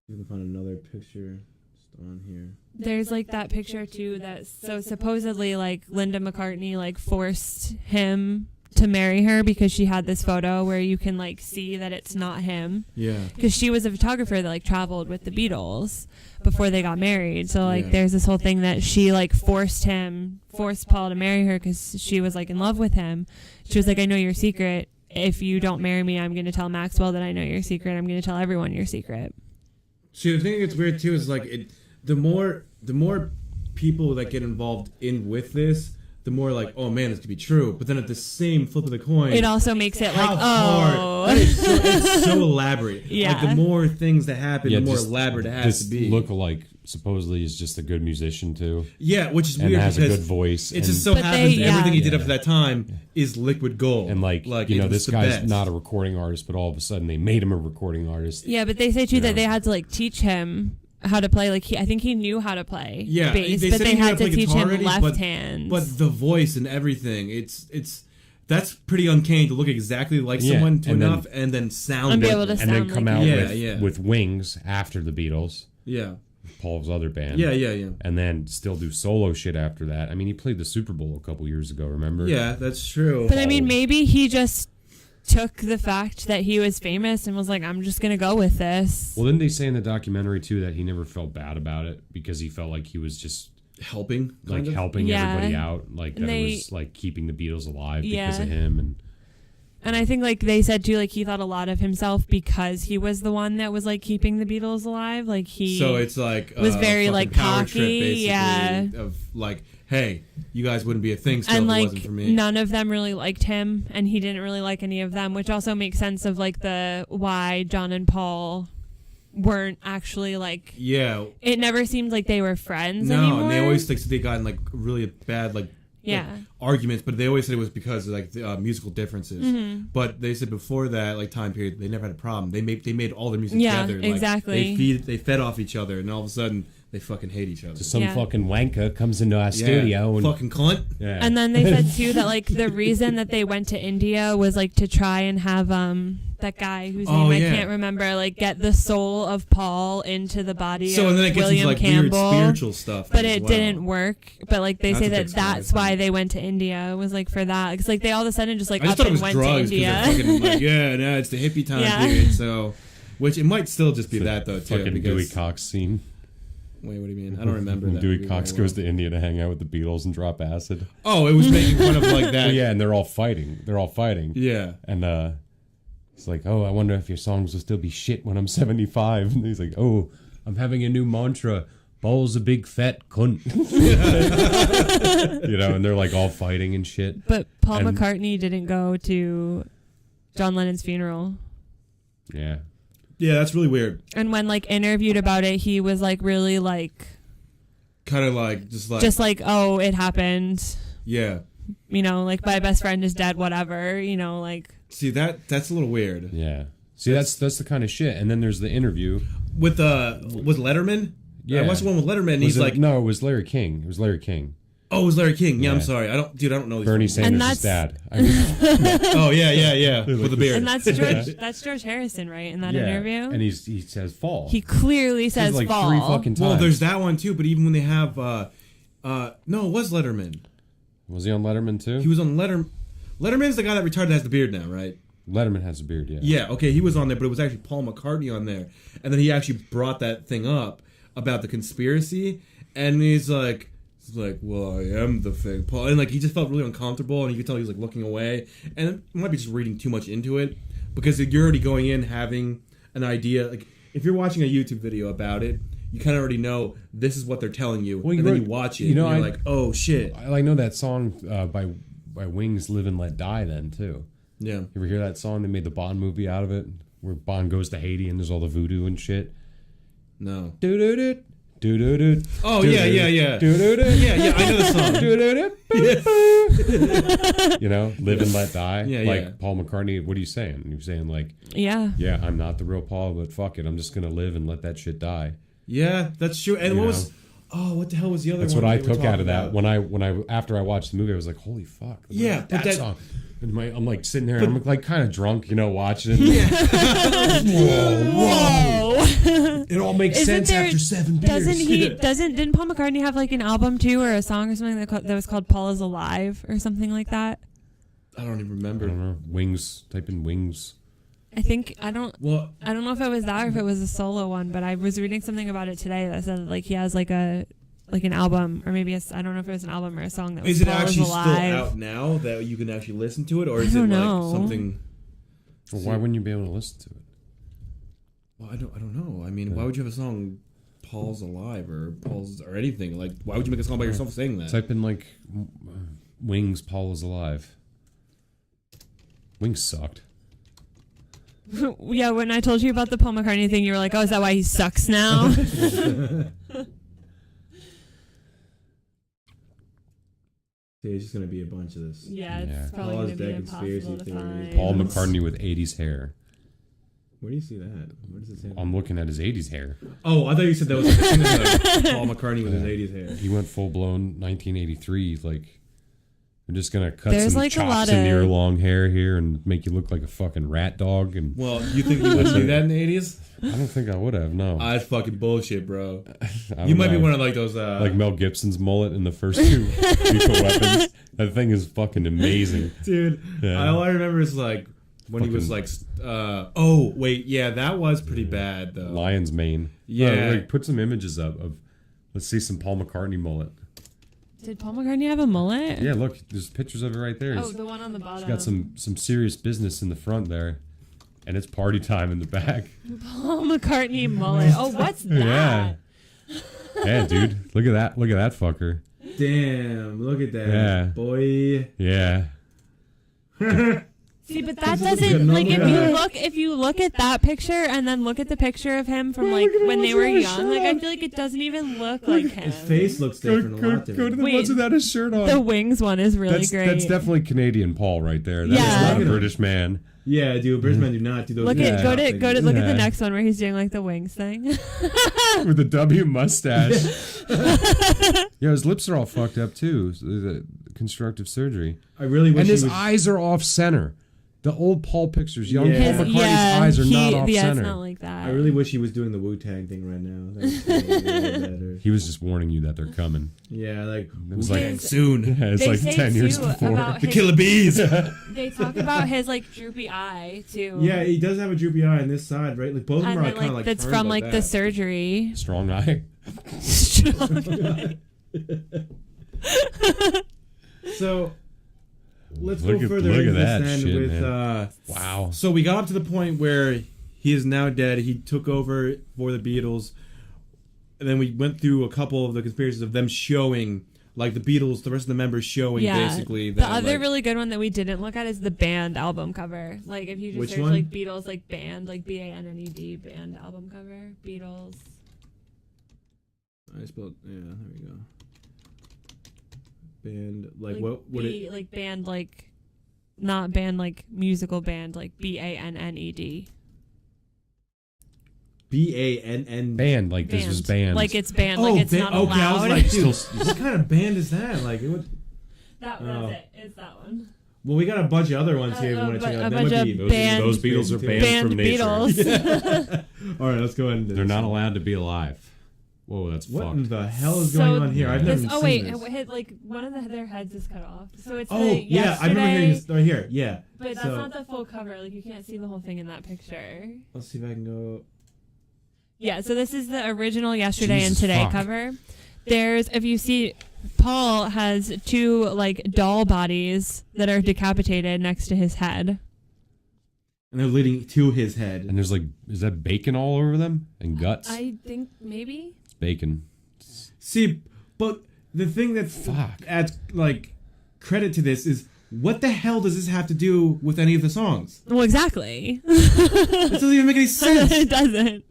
You can find another picture just on here. There's like that picture too that so supposedly like Linda McCartney like forced him to marry her because she had this photo where you can like see that it's not him, Yeah. because she was a photographer that like traveled with the Beatles before they got married. So like Yeah. there's this whole thing that she like forced Paul to marry her because she was like in love with him. She was like, I know your secret. If you don't marry me, I'm going to tell Maxwell that I know your secret. I'm going to tell everyone your secret. See, the thing that's weird too is like the more people that get involved with this, the more like, oh man, this could be true. But then at the same flip of the coin, It also makes it how like, hard oh. that is it's so elaborate. Yeah. Like the more things that happen, the more just elaborate it has this to be. lookalike supposedly is just a good musician too, Yeah, which is and weird has a because good voice. it and, just so But happens they- everything he did yeah. up to that time is liquid gold. and like it you know, was this the guy's best. not a recording artist, but all of a sudden they made him a recording artist. Yeah, but they say too You that know. they had to like teach him how to play. Like I think he knew how to play Yeah, bass, they but said they he knew how had to to play teach guitar him already, left hands. But the voice and everything, it's that's pretty uncanny to look exactly like Yeah, someone to and then- enough and then sound And be like able to them. And then sound come like out him. with Wings after the Beatles, Yeah. Paul's other band. Yeah. And then still do solo shit after that. I mean, he played the Super Bowl a couple years ago, remember? Yeah, that's true. But I mean, maybe he just took the fact that he was famous and was like, I'm just gonna go with this. Well, didn't they say in the documentary too that he never felt bad about it because he felt like he was just helping, like kind of? helping Yeah. everybody out, like And that they- it was like keeping the Beatles alive because Yeah. of him. And I think like they said too, like he thought a lot of himself because he was the one that was like keeping the Beatles alive. Like he So it's like was very, fucking like, power cocky, trip, basically, yeah. Of like, hey, you guys wouldn't be a thing still and if it like wasn't for me. none of them really liked him, and he didn't really like any of them, which also makes sense of like the why John and Paul weren't actually like. Yeah. It never seemed like they were friends No, anymore. and they always like they got in like really bad like Yeah. arguments, but they always said it was because of like the musical differences. Mm-hmm. But they said before that like time period, they never had a problem. They made all their music Yeah, together. Like, exactly. they fed off each other, and all of a sudden they fucking hate each other. Just some Yeah. fucking wanker comes into our studio and fucking cunt. yeah. And then they said too that like the reason that they went to India was like to try and have that guy whose Oh, name yeah. I can't remember, like get the soul of Paul into the body So of and then it gets William into like Campbell. weird spiritual stuff. But as it well. didn't work. But like they That's say a big that that's story. why they went to India. It was like for that because like they all of a sudden just like I just up thought it and was went to drugs because India. they're fucking like, yeah, no, it's the hippie time Yeah. period. So, which it might still just be that though too. fucking Because, Dewey Cox scene. Wait, what do you mean? I don't remember When that. Dewey movie Cox very goes well. to India to hang out with the Beatles and drop acid. Oh, it was making fun of like that. Oh, yeah, and they're all fighting. Yeah. And it's like, oh, I wonder if your songs will still be shit when I'm 75. And he's like, oh, I'm having a new mantra. Paul's a big fat cunt. You know, and they're like all fighting and shit. But Paul And- McCartney didn't go to John Lennon's funeral. Yeah. Yeah, that's really weird. And when like interviewed about it, he was like really like Kind of like just like, oh, it happened. yeah. You know, like my best friend is dead, whatever, you know, like See that's a little weird. Yeah. See, that's the kind of shit. And then there's the interview. With Letterman. Yeah. I watched the one with Letterman. And Was he's it- like, no, it was Larry King. It was Larry King. oh, it was Larry King. Yeah, I'm Yeah. sorry. I don't know. These Bernie fucking- Sanders' that's- dad. I mean, Oh yeah, with the beard. and that's George Harrison, right, in that yeah. interview? And he says fall. He clearly He says says like fall. 3 fucking times. Well, there's that one too. But even when they have, no, it was Letterman. Was he on Letterman too? He was on Letterman. Letterman's the guy that retired that has the beard now, right? Letterman has a beard, yeah. Yeah, okay, he was on there, but it was actually Paul McCartney on there. And then he actually brought that thing up about the conspiracy, and he's like, well, I am the thing, Paul. And like, he just felt really uncomfortable, and you could tell he was like looking away. And it might be just reading too much into it, because you're already going in having an idea. Like, if you're watching a YouTube video about it, you kind of already know this is what they're telling you, Well, and then right. you watch it, You know, and you're I- like, oh shit. I know that song by Wings, Live and Let Die, then too. Yeah. You ever hear that song? They made the Bond movie out of it, where Bond goes to Haiti and there's all the voodoo and shit. No. Do do do Do-do-do. Oh, yeah. Do-do-do. Yeah, I know the song. Do-do-do. You know, live and let die. Yeah, like yeah. Paul McCartney, what are you saying? You're saying like, Yeah. yeah, I'm not the real Paul, but fuck it. I'm just going to live and let that shit die. Yeah, that's true. And You what know? was... Oh, what the hell was the other That's one what I they were took out of talking that. about? When I after I watched the movie, I was like, holy fuck. Yeah, but that- song. And I'm like sitting there, I'm like kind of drunk, you know, watching it. Whoa. It all makes Isn't sense there- after 7 beers. Didn't Paul McCartney have like an album too, or a song or something that was called Paul is Alive or something like that? I don't even I remember. don't know. Wings. Type in Wings. I don't Well, know if it was that or if it was a solo one, but I was reading something about it today that said like he has like an album, or maybe I don't know if it was an album or a song that was is it Paul actually is still Alive. out now that you can actually listen to it, or is I it don't like know. something? Well, why wouldn't you be able to listen to it? Well, I don't know. I mean, why would you have a song "Paul's Alive" or "Paul's" or anything? Like, why would you make a song by yourself saying that? Type in like Wings. Paul is Alive. Wings sucked. Yeah, when I told you about the Paul McCartney thing, you were like, "Oh, is that why he sucks now?" See, it's just gonna be a bunch of this. Yeah, it's Yeah. probably Paul's going to be dead impossible conspiracy to theories. find. Paul McCartney with 80s hair. Where do you see that? Where does it say? I'm looking at his 80s hair. Oh, I thought you said that was like, Paul McCartney with his '80s hair. He went full blown 1983. Like, they're just gonna cut There's, some like, a chops lot into your of- long hair here and make you look like a fucking rat dog. And Well, you think you would do that in the '80s? I don't think I would have. No, That's fucking bullshit, bro. I You don't might be know. one of like those. Like Mel Gibson's mullet in the first 2 Lethal Weapons. That thing is fucking amazing. dude. Yeah. All I remember is like when he was Fucking- like, oh wait, yeah, that was pretty bad though. Lion's mane. Yeah. Like, put some images up of. Let's see some Paul McCartney mullet. Did Paul McCartney have a mullet? Yeah, look, there's pictures of it right there. Oh, He's the one on the bottom. got some serious business in the front there, and it's party time in the back. Paul McCartney mullet. Oh, what's that? Yeah. Yeah, dude, look at that fucker. Damn, look at that, Yeah. boy. Yeah. See, but that This is a doesn't good like number. if you look at that picture and then look at the picture of him from like when they were young, like I feel like it doesn't even look like him. His face looks different, a lot Go to different. the Wait, ones without his shirt on. The Wings one is really that's, great. that's definitely Canadian Paul right there. That is Yeah. not a British man. Yeah, dude, British men do not do those. Look at go to things. look at Yeah. the next one where he's doing like the wings thing. With the W mustache. Yeah, his lips are all fucked up too. So the constructive surgery. I really wish And his he was. eyes are off center. The old Paul pictures, young Yeah. Paul McCartney's eyes are not off yeah, center. it's not like that. I really wish he was doing the Wu-Tang thing right now. That would be really better. He was just warning you that they're coming. Yeah, like It was Wu-Tang like soon. Yeah, it's They like say 10 years too before. about The his- killer bees. They talk about his like droopy eye too. Yeah, he does have a droopy eye on this side, right? Like both of them and are then kind of like that's turned from like like the that. surgery. Strong eye. So let's Look go at- further look into at this that then shit, with. man. Wow. So we got up to the point where he is now dead. He took over for the Beatles, and then we went through a couple of the conspiracies of them showing, like the Beatles, the rest of the members showing basically The that. other like, really good one that we didn't look at is the band album cover. Like if you just Which search one? like Beatles like band, like BANNED band album cover, Beatles. I spelled. Yeah, there we go. Band like Like what would it? like band like not band like musical band like BANNED. BANN. Band, like this was banned. Like it's banned, Oh, like it's not okay. I was allowed. like, dude, what kind of band is that? Like, it would. That's Oh. it. It's that one. Well, we got a bunch of other ones here. If you want to check a out. That bunch might of be band- those Beatles are banned Band from nature. Beatles. All right, let's go ahead. And do They're this not one. allowed to be alive. Whoa, that's What in fucked. the hell is going on here? I've never This, even oh seen wait, this. it hit, like one of their heads is cut off. So it's Oh the yeah, I remember hearing yesterday, this right here. Yeah, but that's so- not the full cover. Like you can't see the whole thing in that picture. let's see if I can go. Yeah, so this is the original yesterday Jesus and today fuck. cover. There's if you see Paul has two like doll bodies that are decapitated next to his head. And they're leading to his head. And there's like, is that bacon all over them? And guts? I think maybe. It's bacon. See, but the thing that Fuck. adds like credit to this is what the hell does this have to do with any of the songs? Well, exactly. It doesn't even make any sense. It doesn't.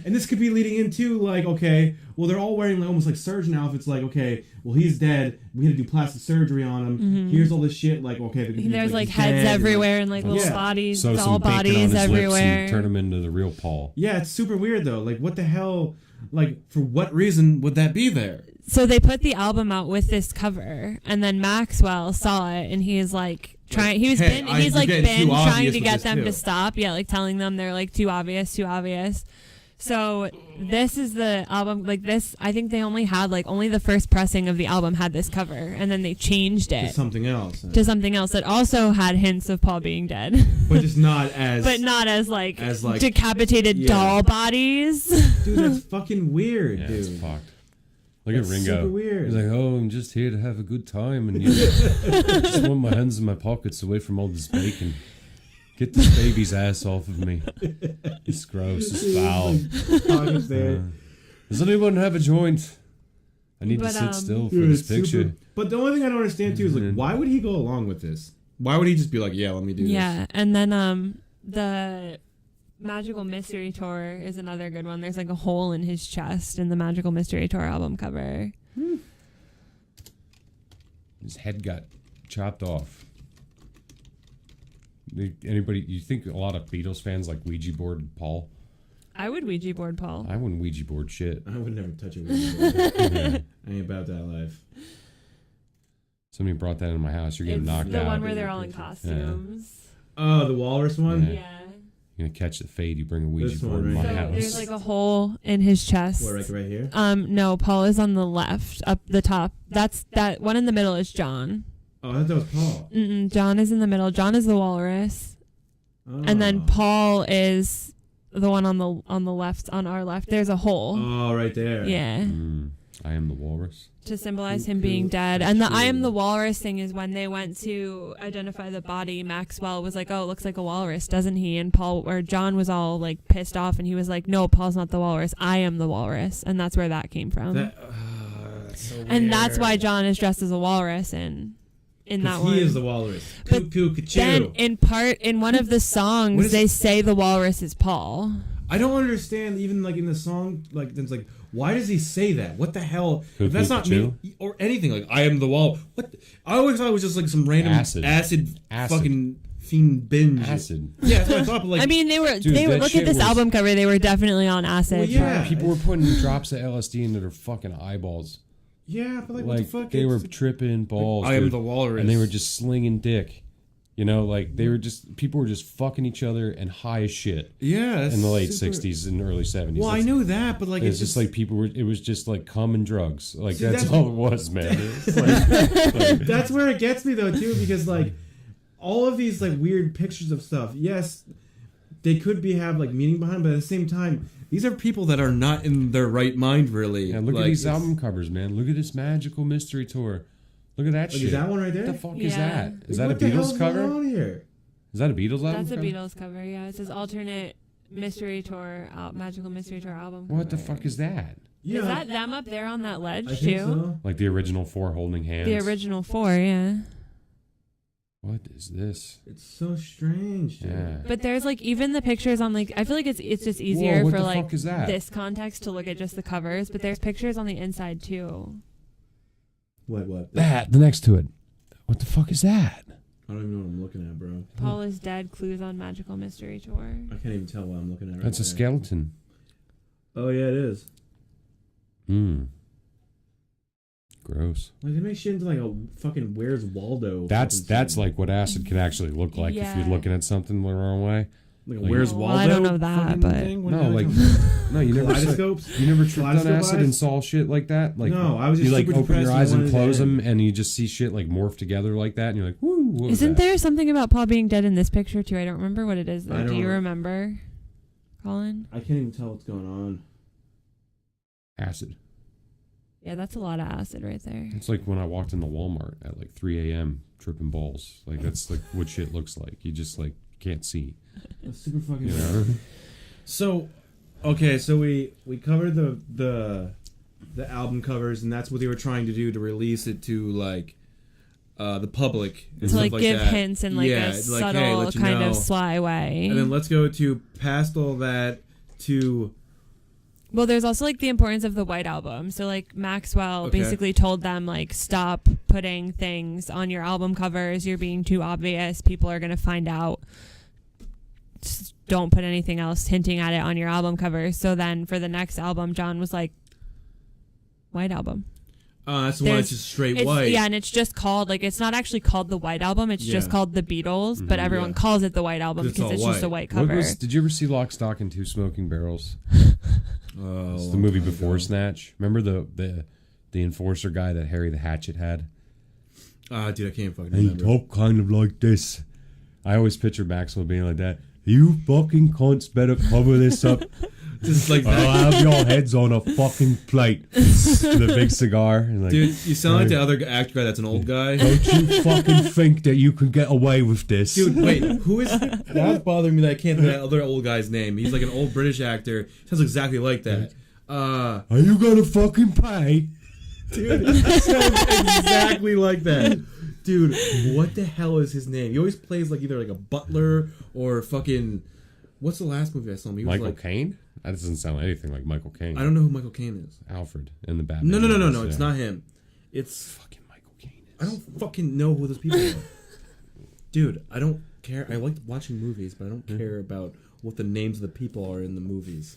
And this could be leading into like, okay, well they're all wearing like, almost like surgeon outfits. Like, okay, well he's dead. We had to do plastic surgery on him. Mm-hmm. Here's all this shit. Like, okay, there's like heads everywhere and like little Yeah. bodies, So all some bacon on bodies his lips everywhere. and turn him into the real Paul. Yeah, it's super weird though. Like, what the hell? Like, for what reason would that be there? So they put the album out with this cover, and then Maxwell saw it, and he is like trying. He was Hey, been, I- he's like you're been getting too trying obvious to with get this, them too. to stop. Yeah, like telling them they're like too obvious, too obvious. So this is the album. Like this, I think they only had like only the first pressing of the album had this cover, and then they changed To it something else. to something else that also had hints of Paul being dead, But just not as. but not as like decapitated yeah. doll bodies. Dude, that's fucking weird, Yeah, dude. it's fucked. Look That's at Ringo. super weird. He's like, oh, I'm just here to have a good time, and you just want my hands in my pockets away from all this bacon. Get this baby's ass off of me. It's gross. It's foul. Pockets there. Does anyone have a joint? I need to But, sit still for Dude, this it's picture. super- But the only thing I don't understand too is like, why would he go along with this? Why would he just be like, yeah, let me do this? Yeah, and then the Magical Mystery Tour is another good one. There's like a hole in his chest in the Magical Mystery Tour album cover. His head got chopped off. Anybody? You think a lot of Beatles fans like Ouija board Paul? I would Ouija board Paul. I wouldn't Ouija board shit. I would never touch it with you. I ain't about that life. Somebody brought that in my house. You're getting It's knocked the out. one where they're all in costumes. Oh, the walrus one? Yeah. Yeah. You're gonna catch the fade. You bring a Ouija This board one in my right So here. house. there's like a hole in his chest. What, right here? No, Paul is on the left, up the top. That's that one in the middle is John. Oh, I thought that was Paul. John is in the middle. John is the walrus, Oh. and then Paul is the one on the left, on our left. There's a hole. Oh, right there. Yeah. I am the walrus. To symbolize Cool, him being cool. dead. And the I am True. the walrus thing is when they went to identify the body, Maxwell was like, oh, it looks like a walrus, doesn't he? And Paul or John was all like pissed off, and he was like, no, Paul's not the walrus. I am the walrus. And that's where that came from. That's so and that's weird. why John is dressed as a walrus in that 'Cause one. he is the walrus. But Cuckoo, cuckoo. then in one of the What songs, is- they say the walrus is Paul. I don't understand, even like in the song, like it's like, why does he say that? What the hell? Cuckoo, If that's not me or anything, like I am the wall. What? I always thought it was just like some random Acid. fucking fiend binge. Acid. Yeah, that's what I thought. But like, I mean, they were Dude, look that at shit this was- album cover. They were definitely on acid. Well, yeah. People were putting drops of LSD into their fucking eyeballs. yeah, but like, what the Like fuck? they were It's- tripping balls. I am dude. the walrus, And they were just slinging dick. You know, like they were just people were just fucking each other and high as shit yeah that's in the late super- '60s and early '70s. Well, I That's- knew that, but like It's just like people were. It was just like cum and drugs. Like See, that's that's- all it was, man. It's like- that's where it gets me though too, because like all of these like weird pictures of stuff, yes, they could have like meaning behind, but at the same time, these are people that are not in their right mind, really. yeah, look Like, at these it's- album covers, man. Look at this Magical Mystery Tour. Look at that Like, shit. is that one right What there? the fuck is Yeah. that? Is Like, that a what the hell's Beatles going cover? on here? Is that a Beatles album? That's a cover? Beatles cover. Yeah, it says alternate Mystery Tour, Magical Mystery Tour album. What the cover. fuck is that? Yeah, Is that them up there on that ledge I think too? so. Like the original four holding hands. The original four, yeah. What is this? It's so strange. Dude. Yeah. But there's like even the pictures on like I feel like it's just Whoa, easier what for the like fuck is that? this context to look at just the covers, but there's pictures on the inside too. What? That the next to it. What the fuck is that? I don't even know what I'm looking at, bro. Paul is dead. Clues on Magical Mystery Tour. I can't even tell what I'm looking at. Right That's a there. skeleton. Oh yeah, it is. Gross. Like they make shit into like a fucking Where's Waldo. That's fucking scene. like what acid can actually look like if Yeah. you're looking at something the wrong way. Like a like- Where's Well, Waldo. I don't know that, fucking but- thing? What No, the hell like is no, you never saw, kaleidoscopes. you never tripped on Kaleidoscope acid eyes? and saw shit like that. Like No, I was just you like super open your depressed eyes and and wanted close to them, end. and you just see shit like morph together like that, and you're like, woo. What was Isn't that? there something about Paul being dead in this picture too? I don't remember what it is though. I Do you don't- remember, Colin? I can't even tell what's going on. acid? Yeah, that's a lot of acid right there. It's like when I walked into Walmart at like 3 a.m. tripping balls. Like that's like what shit looks like. You just like can't see. That's super fucking. You know? So, okay, so we covered the album covers, and that's what they were trying to do to release it to like the public and To stuff like give that. hints in like Yeah, a it's like, subtle hey, let you kind know. of sly way. And then let's go to past all that to Well, there's also like the importance of the White Album. So like Maxwell Okay. basically told them like, stop putting things on your album covers. You're being too obvious. People are going to find out. Just don't put anything else hinting at it on your album cover. So then for the next album, John was like, White Album. That's the one that's just straight white. Yeah, and it's just called, like, it's not actually called the White Album. It's just called the Beatles, but everyone calls it the White Album because it's just a white cover. Did you ever see Lock, Stock, and Two Smoking Barrels? Oh, It's the movie before Snatch. Remember the enforcer guy that Harry the Hatchet had? Dude, I can't fucking He remember. talk kind of like this. I always picture Maxwell being like that. You fucking cunts better cover this up. Just like I'll that. have your heads on a fucking plate. The big cigar. And like, Dude, you sound like the other actor guy that's an old guy. don't you fucking think that you can get away with this? Dude, wait, who is... That's bothering me that I can't think of that other old guy's name. He's like an old British actor. Sounds exactly like that. Are you gonna fucking pay? Dude, it sounds exactly like that. Dude, what the hell is his name? He always plays like either like a butler or fucking... What's the last movie I saw him? He was Michael like... Caine? That doesn't sound anything like Michael Caine. I don't know who Michael Caine is. Alfred in the Batman. No, movies, it's yeah. not him. It's... Fucking Michael Caine. I don't fucking know who those people are. Dude, I don't care. I like watching movies, but I don't care about what the names of the people are in the movies.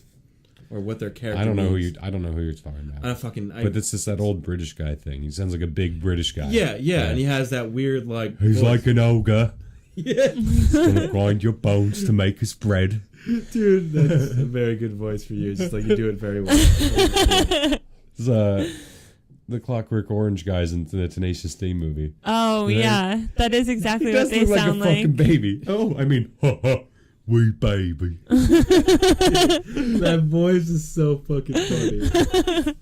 Or what their character I don't know means. I don't know who you're talking about. I don't fucking... But it's just that old British guy thing. He sounds like a big British guy. Yeah, and he has that weird, like... He's voice. like an ogre. Yeah. He's gonna grind your bones to make us bread. Dude, that's a very good voice for you. It's just like you do it very well. It's, the Clockwork Orange guys in the Tenacious D movie. Oh, Right? yeah. That is exactly He what does they look sound like a like. fucking baby. Oh, I mean, ha ha, wee baby. That voice is so fucking funny.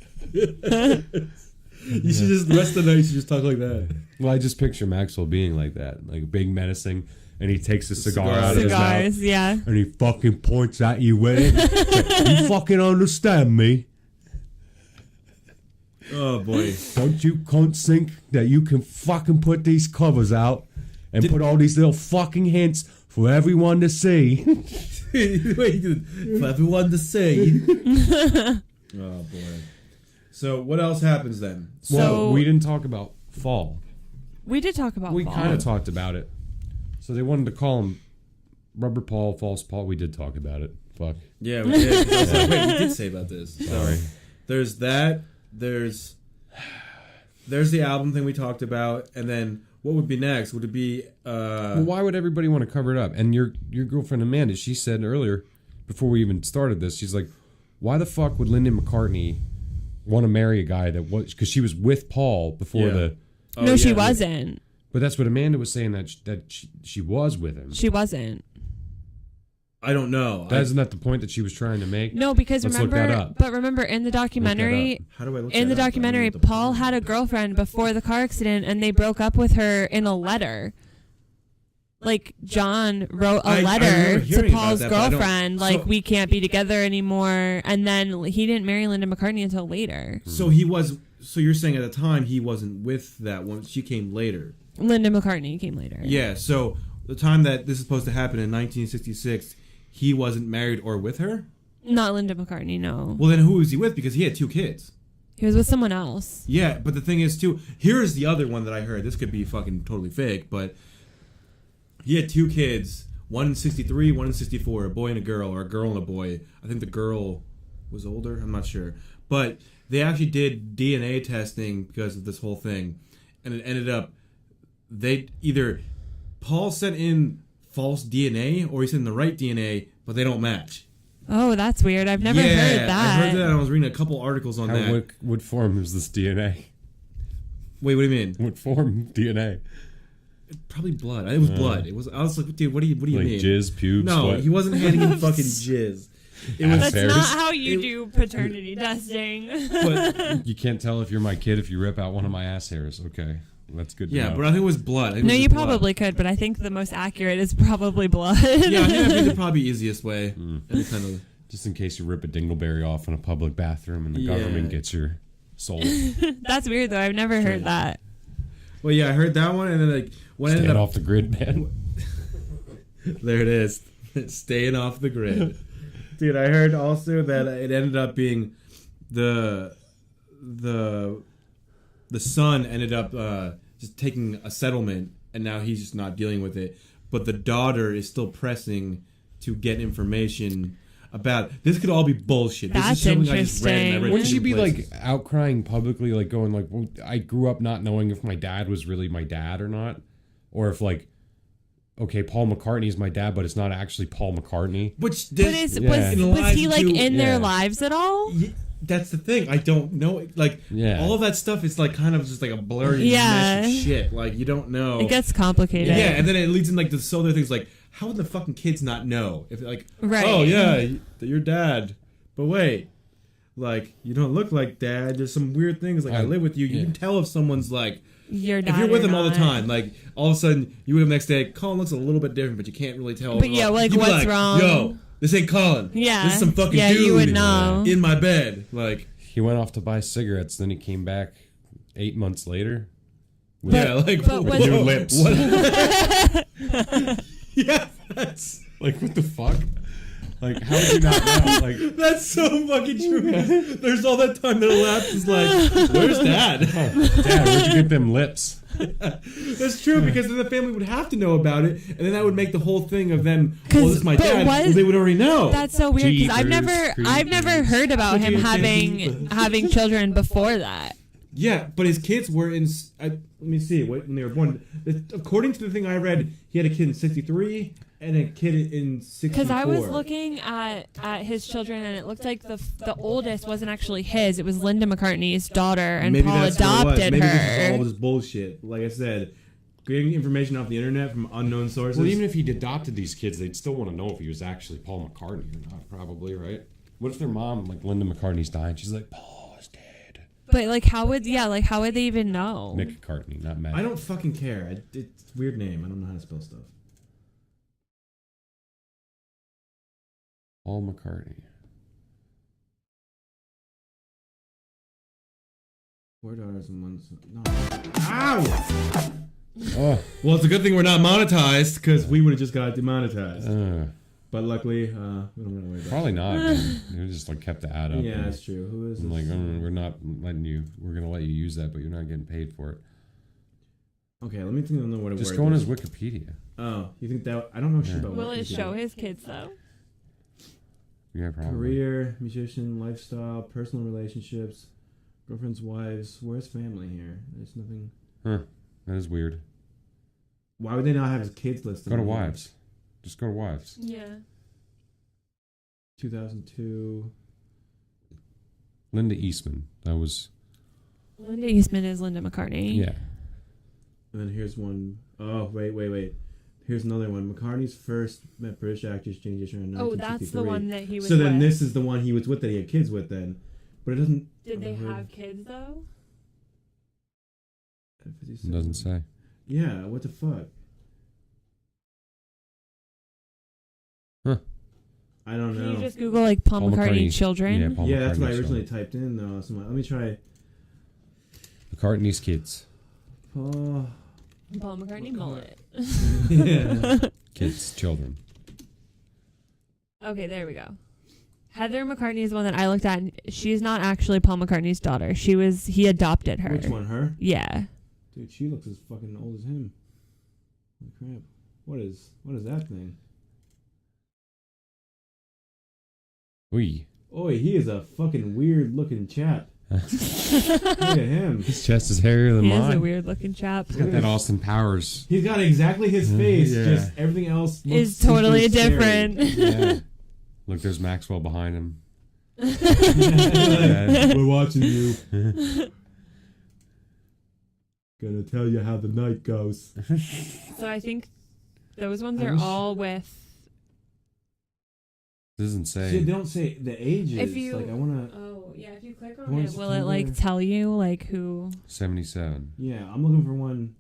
You should just, the rest of the night, you should just talk like that. Well, I just picture Maxwell being like that, like big menacing, and he takes a cigar out of his mouth, Cigars, yeah. and he fucking points at you with it. You fucking understand me? Oh, boy. Don't you cunts think that you can fucking put these covers out and put all these little fucking hints for everyone to see? Wait, for everyone to see. Oh, boy. So, what else happens then? Well, So- we didn't talk about fall. We did talk about We fall. kind of talked about it. So they wanted to call him Rubber Paul, False Paul. We did talk about it. Fuck. Yeah, we did. I was like, wait, we did say about this. Sorry. So, there's that. There's the album thing we talked about, and then what would be next? Would it be? Well, why would everybody want to cover it up? And your girlfriend Amanda, she said earlier, before we even started this, she's like, "Why the fuck would Lyndon McCartney want to marry a guy that was?" Because she was with Paul before Yeah. the. Oh, No, she yeah. wasn't. But that's what Amanda was saying, that she was with him. She wasn't. I don't know. Isn't that the point that she was trying to make? No, because Let's look that remember, up. but remember in the documentary, How do I look in the that up? I don't documentary, know what the- Paul had a girlfriend before the car accident, and they broke up with her in a letter. Like John wrote I a remember letter to hearing about Paul's that, but I don't- girlfriend, so- like we can't be together anymore. And then he didn't marry Linda McCartney until later. So he was. So you're saying at the time he wasn't with that one? She came later. Linda McCartney came later. Yeah. So the time that this is supposed to happen in 1966, he wasn't married or with her. Not Linda McCartney, no. Well, then who was he with? Because he had 2 kids. He was with someone else. Yeah, but the thing is too. Here's the other one that I heard. This could be fucking totally fake, but he had 2 kids. One in 63, one in 64. A boy and a girl, or a girl and a boy. I think the girl was older. I'm not sure, but they actually did DNA testing because of this whole thing, and it ended up they either Paul sent in false DNA or he sent in the right DNA, but they don't match. Oh, that's weird. I've never heard that. I heard that. And I was reading a couple articles on that. What form is this DNA? Wait, what do you mean? What form DNA? Probably blood. It was blood. It was. I was like, dude, what do you Like mean? jizz, pubes, No, what? he wasn't handing him fucking jizz. It was. That's hairs. not how you do paternity testing. But, You can't tell if you're my kid if you rip out one of my ass hairs. Okay, that's good to yeah, know. but I think it was blood. I think it No, was you just blood. probably could, but I think the most accurate is probably blood. Yeah, I think that'd be the probably easiest way. Any kind of. Just in case you rip a dingleberry off in a public bathroom and the Yeah. government gets your soul. That's weird, though. I've never heard that. Well, yeah, I heard that one, and then like when Staying ended up, off the grid, man. there it is, staying off the grid. Dude, I heard also that it ended up being the son ended up just taking a settlement, and now he's just not dealing with it. But the daughter is still pressing to get information about. This could all be bullshit. That's this is something I just read, and I interesting. read Wouldn't she two be places. like outcrying publicly, like going like, well, I grew up not knowing if my dad was really my dad or not, or if like, okay, Paul McCartney is my dad, but it's not actually Paul McCartney. Which But this, was he like in their Yeah. lives at all? that's the thing. I don't know. Like all of that stuff is like kind of just like a blurry mesh of shit. Like you don't know. It gets complicated. Yeah, and then it leads in like this other things like how would the fucking kids not know if like Right. oh yeah your dad, but wait, like you don't look like dad. There's some weird things like I live with you. You can tell if someone's like Your dad if you're with or them all the not. time. Like all of a sudden you wake up the next day, Colin looks a little bit different, but you can't really tell. But yeah, like, You'd be what's wrong? Yo, this ain't Colin. Yeah. this is some fucking Yeah, dude you would know. in my bed. Like He went off to buy cigarettes, then he came back 8 months later. yeah, like but with was- new lips. yeah, that's. Like, what the fuck? Like, how would you not know? Like, That's so fucking true. There's all that time that elapses. Like, where's Dad? Dad, where'd you get them lips? That's true because then the family would have to know about it, and then that would make the whole thing of them. 'Cause- Oh, this is my but dad. what- Well, they would already know. That's so weird because I've Jeepers never heard about him Creepers. having children before that. Yeah, but his kids were in. Let me see. When they were born, according to the thing I read, he had a kid in '63 and a kid in '64. Because I was looking at his children and it looked like the oldest wasn't actually his. It was Linda McCartney's daughter, and Maybe Paul that's what it was. adopted Maybe this is all her. this bullshit. Like I said, getting information off the internet from unknown sources. Well, even if he'd adopted these kids, they'd still want to know if he was actually Paul McCartney or not, probably, right? What if their mom, like Linda McCartney's dying, she's like, Paul is dead. But like, how would they even know? Mick McCartney, not Matt. I don't fucking care. It's a weird name. I don't know how to spell stuff. Paul McCartney. 4 daughters and one son. No. Ow! Oh, Well, it's a good thing we're not monetized because we would have just got demonetized. But luckily, we don't have to worry about probably not. Man. They just like kept the ad it. up. Yeah, and that's true. Who is I'm this? like, we're not letting you. We're gonna let you use that, but you're not getting paid for it. Okay, let me think. I don't know what it Just word go on is. his Wikipedia. Oh, you think that? I don't know shit Yeah. about Will it Wikipedia. show his kids though? Yeah, probably. Career, musician, lifestyle, personal relationships, girlfriends, wives. Where's family here? There's nothing. Huh? That is weird. Why would they not have his kids listed? Go to on here? wives. Just go to wives. Yeah. 2002. Linda Eastman. That was. Linda Eastman is Linda McCartney. Yeah. And then here's one. Oh, wait. Here's another one. McCartney's first met British actress Jane Disher in 1963. Oh, that's the one that he was. So then with. this is the one he was with that he had kids with then. But it doesn't... Did they have kids though? It doesn't say. Yeah, what the fuck? Huh. I don't Can know. you just Google like Paul McCartney McCartney- children? Yeah, Paul Yeah, that's what I McCartney's originally son. typed in though. So let me try. McCartney's kids. Paul... Paul McCartney mullet. Yeah. Kids, children. Okay, there we go. Heather McCartney is the one that I looked at. And she's not actually Paul McCartney's daughter. He adopted her. Which one, her? Yeah. Dude, she looks as fucking old as him. Holy crap. What is that thing? Oi. Oi, he is a fucking weird looking chap. Look at him. His chest is hairier than He is mine. a weird looking chap. He's got that Austin Powers. He's got exactly his face, Yeah. just everything else looks Is totally super scary. different. Yeah. Look, there's Maxwell behind him. We're watching you. Gonna tell you how the night goes. So I think those ones I are wish- all with. Doesn't See, say. they don't say the ages. If you- like I wanna. Oh yeah, if you click I on wanna it, will it see like where- tell you like who? 77. Yeah, I'm looking for one.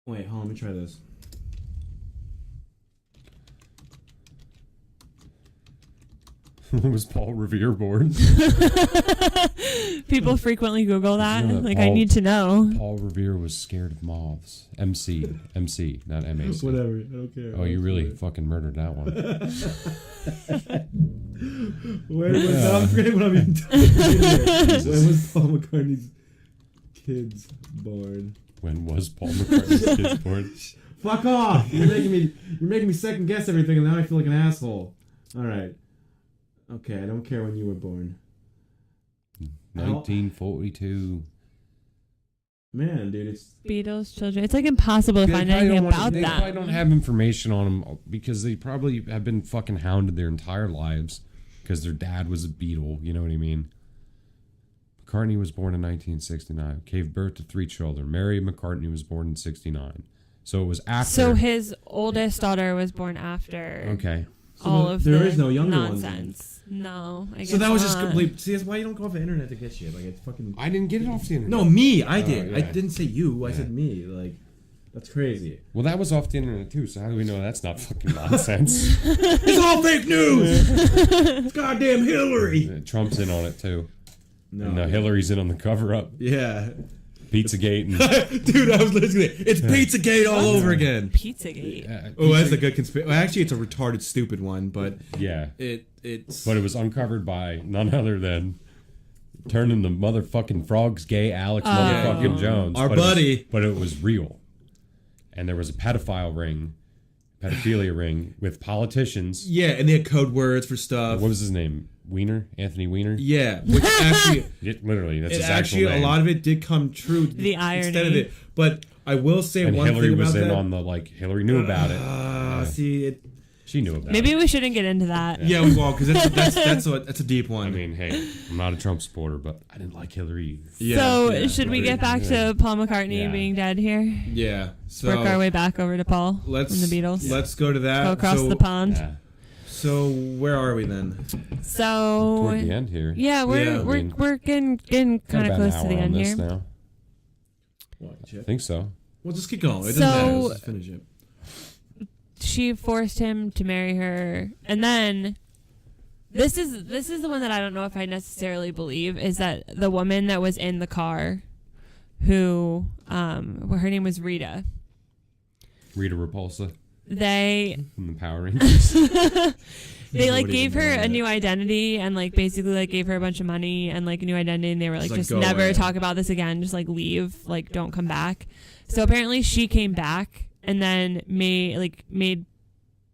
Wait, hold on. Let me try this. Was Paul Revere born? People frequently Google that. You know that Like, I need to know. Paul Revere was scared of moths. MC, not MAC. Whatever. I don't care. Oh, you really fucking murdered that one. I'm forgetting what I'm even talking about. When was Paul McCartney's kids born? When was Paul McCartney's kids born? Fuck off! You're making me second guess everything, and now I feel like an asshole. All right. Okay, I don't care when you were born. 1942. Man, dude, it's Beatles children. It's like impossible to find anything about they that. probably don't have information on them because they probably have been fucking hounded their entire lives because their dad was a Beatle. You know what I mean? McCartney was born in 1969. Gave birth to 3 children. Mary McCartney was born in 69. So it was after. So his oldest daughter was born after. Okay. All of there the is no younger ones. nonsense. No, I guess so that was just not. complete. See, that's why you don't go off the internet to get shit. Like it's fucking. I didn't get it off the internet. No, me. I did. Yeah. I didn't say you. I Yeah. said me. Like, that's crazy. Well, that was off the internet too. So how do we know that's not fucking nonsense? It's all fake news. It's goddamn Hillary. Trump's in on it too. No. And Hillary's in on the cover up. Yeah. Pizzagate. And, Dude, I was listening. It's Pizzagate all over again. Pizzagate. Oh, that's a good conspiracy. Well, actually, it's a retarded, stupid one, but yeah. it's. But it was uncovered by none other than turning the motherfucking frogs gay Alex motherfucking Jones. Our But buddy. But it was real. And there was a pedophilia ring with politicians. Yeah, and they had code words for stuff. What was his name? Wiener? Anthony Wiener? Yeah, which actually. Literally, that's It his actually, actual name. a lot of it did come true. The irony. Instead of it. But I will say and one Hillary thing about was in that. on the, Hillary knew about it. See, it. She knew about Maybe it. we shouldn't get into that. Yeah, we won't, because that's a deep one. I mean, hey, I'm not a Trump supporter, but I didn't like Hillary either. yeah, So yeah, should we right. get back to Paul McCartney Yeah. being dead here? Yeah. So Work our way back over to Paul and the Beatles. Let's go to that. Go across the pond. Yeah. So where are we then? So Toward the end here. yeah, Yeah, we're getting kind Got of about close an to the hour on end this here. now. What, I think so. Well, just keep going. It doesn't So- matter. Let's just finish it. She forced him to marry her, and then this is the one that I don't know if I necessarily believe is that the woman that was in the car, who her name was Rita. Rita Repulsa They from the Power Rangers. they like Nobody gave her even knows a that. new identity and like basically like gave her a bunch of money and like a new identity, and they were like, Just, just go never away. talk about this again, just like leave, like don't come back. So apparently she came back and then made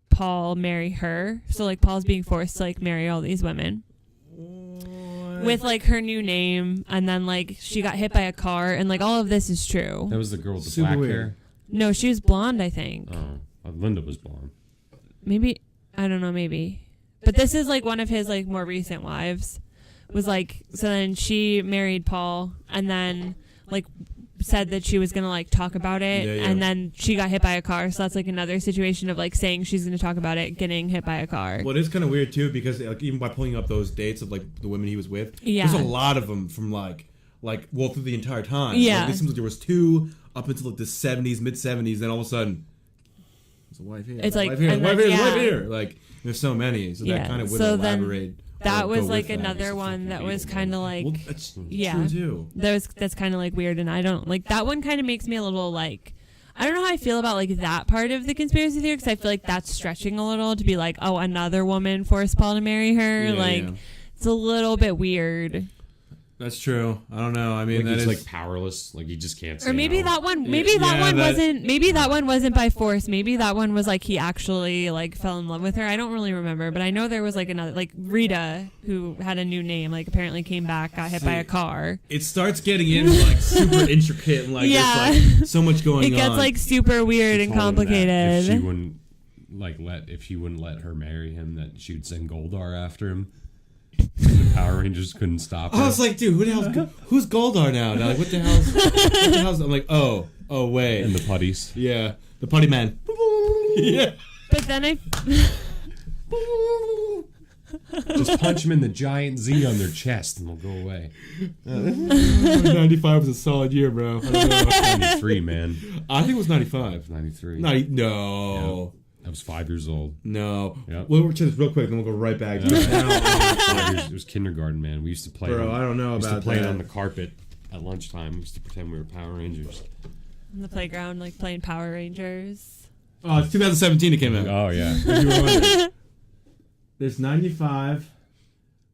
Paul marry her. So like Paul's being forced to like marry all these women with like her new name, and then like she got hit by a car, and like all of this is true. That was the girl with the Super black weird. hair. No, she was blonde, I think. Oh, Linda was blonde. Maybe, I don't know, maybe. But this is like one of his like more recent wives. Was like, so then she married Paul and then like said that she was going to like talk about it, Yeah, yeah. and then she got hit by a car. So that's like another situation of like saying she's going to talk about it, getting hit by a car. Well, it is kind of weird too, because like, even by pulling up those dates of like the women he was with, Yeah. there's a lot of them from like through the entire time. Yeah. Like, it seems like there was 2 up until like the 70s, mid 70s, then all of a sudden there's a wife here. It's like- wife here, and wife then- here, yeah. wife here. Like there's so many, so Yeah. that kind of would So then elaborate. That or was go like with that. another one that was kind of like, Well, that's yeah. true too. that's kind of like weird, and I don't like that one. Kind of makes me a little like, I don't know how I feel about like that part of the conspiracy theory, because I feel like that's stretching a little to be like, oh, another woman forced Paul to marry her. Yeah, like yeah. it's a little bit weird. That's true. I don't know. I mean, Like that he's is like powerless. Like he just can't say Or maybe no. that one, maybe that one wasn't by force. Maybe that one was like he actually like fell in love with her. I don't really remember, but I know there was like another, like Rita, who had a new name, like apparently came back, got hit by a car. it starts getting into like super intricate and like Yeah. there's like so much going It gets on. like super weird and Told him that complicated. if she wouldn't let her marry him, that she would send Goldar after him. The Power Rangers couldn't stop her. I was like, dude, who the hell's who's Goldar now? Like, what the hell's I'm like, oh wait, and the putties. yeah, the putty man. Yeah. But then I, Just punch them in the giant Z on their chest and they'll go away. 95 was a solid year, bro. I don't know. 93, man. I think it was 95. 93. No. I was 5 years old. No. Yep. We'll check this real quick, then we'll go right back. It was kindergarten, man. We used to play. Bro, I don't know we used about to play that. on the carpet at lunchtime. We used to pretend we were Power Rangers. On the playground, like playing Power Rangers. Oh, it's 2017 it came out. Oh yeah, You were wondering. There's 95.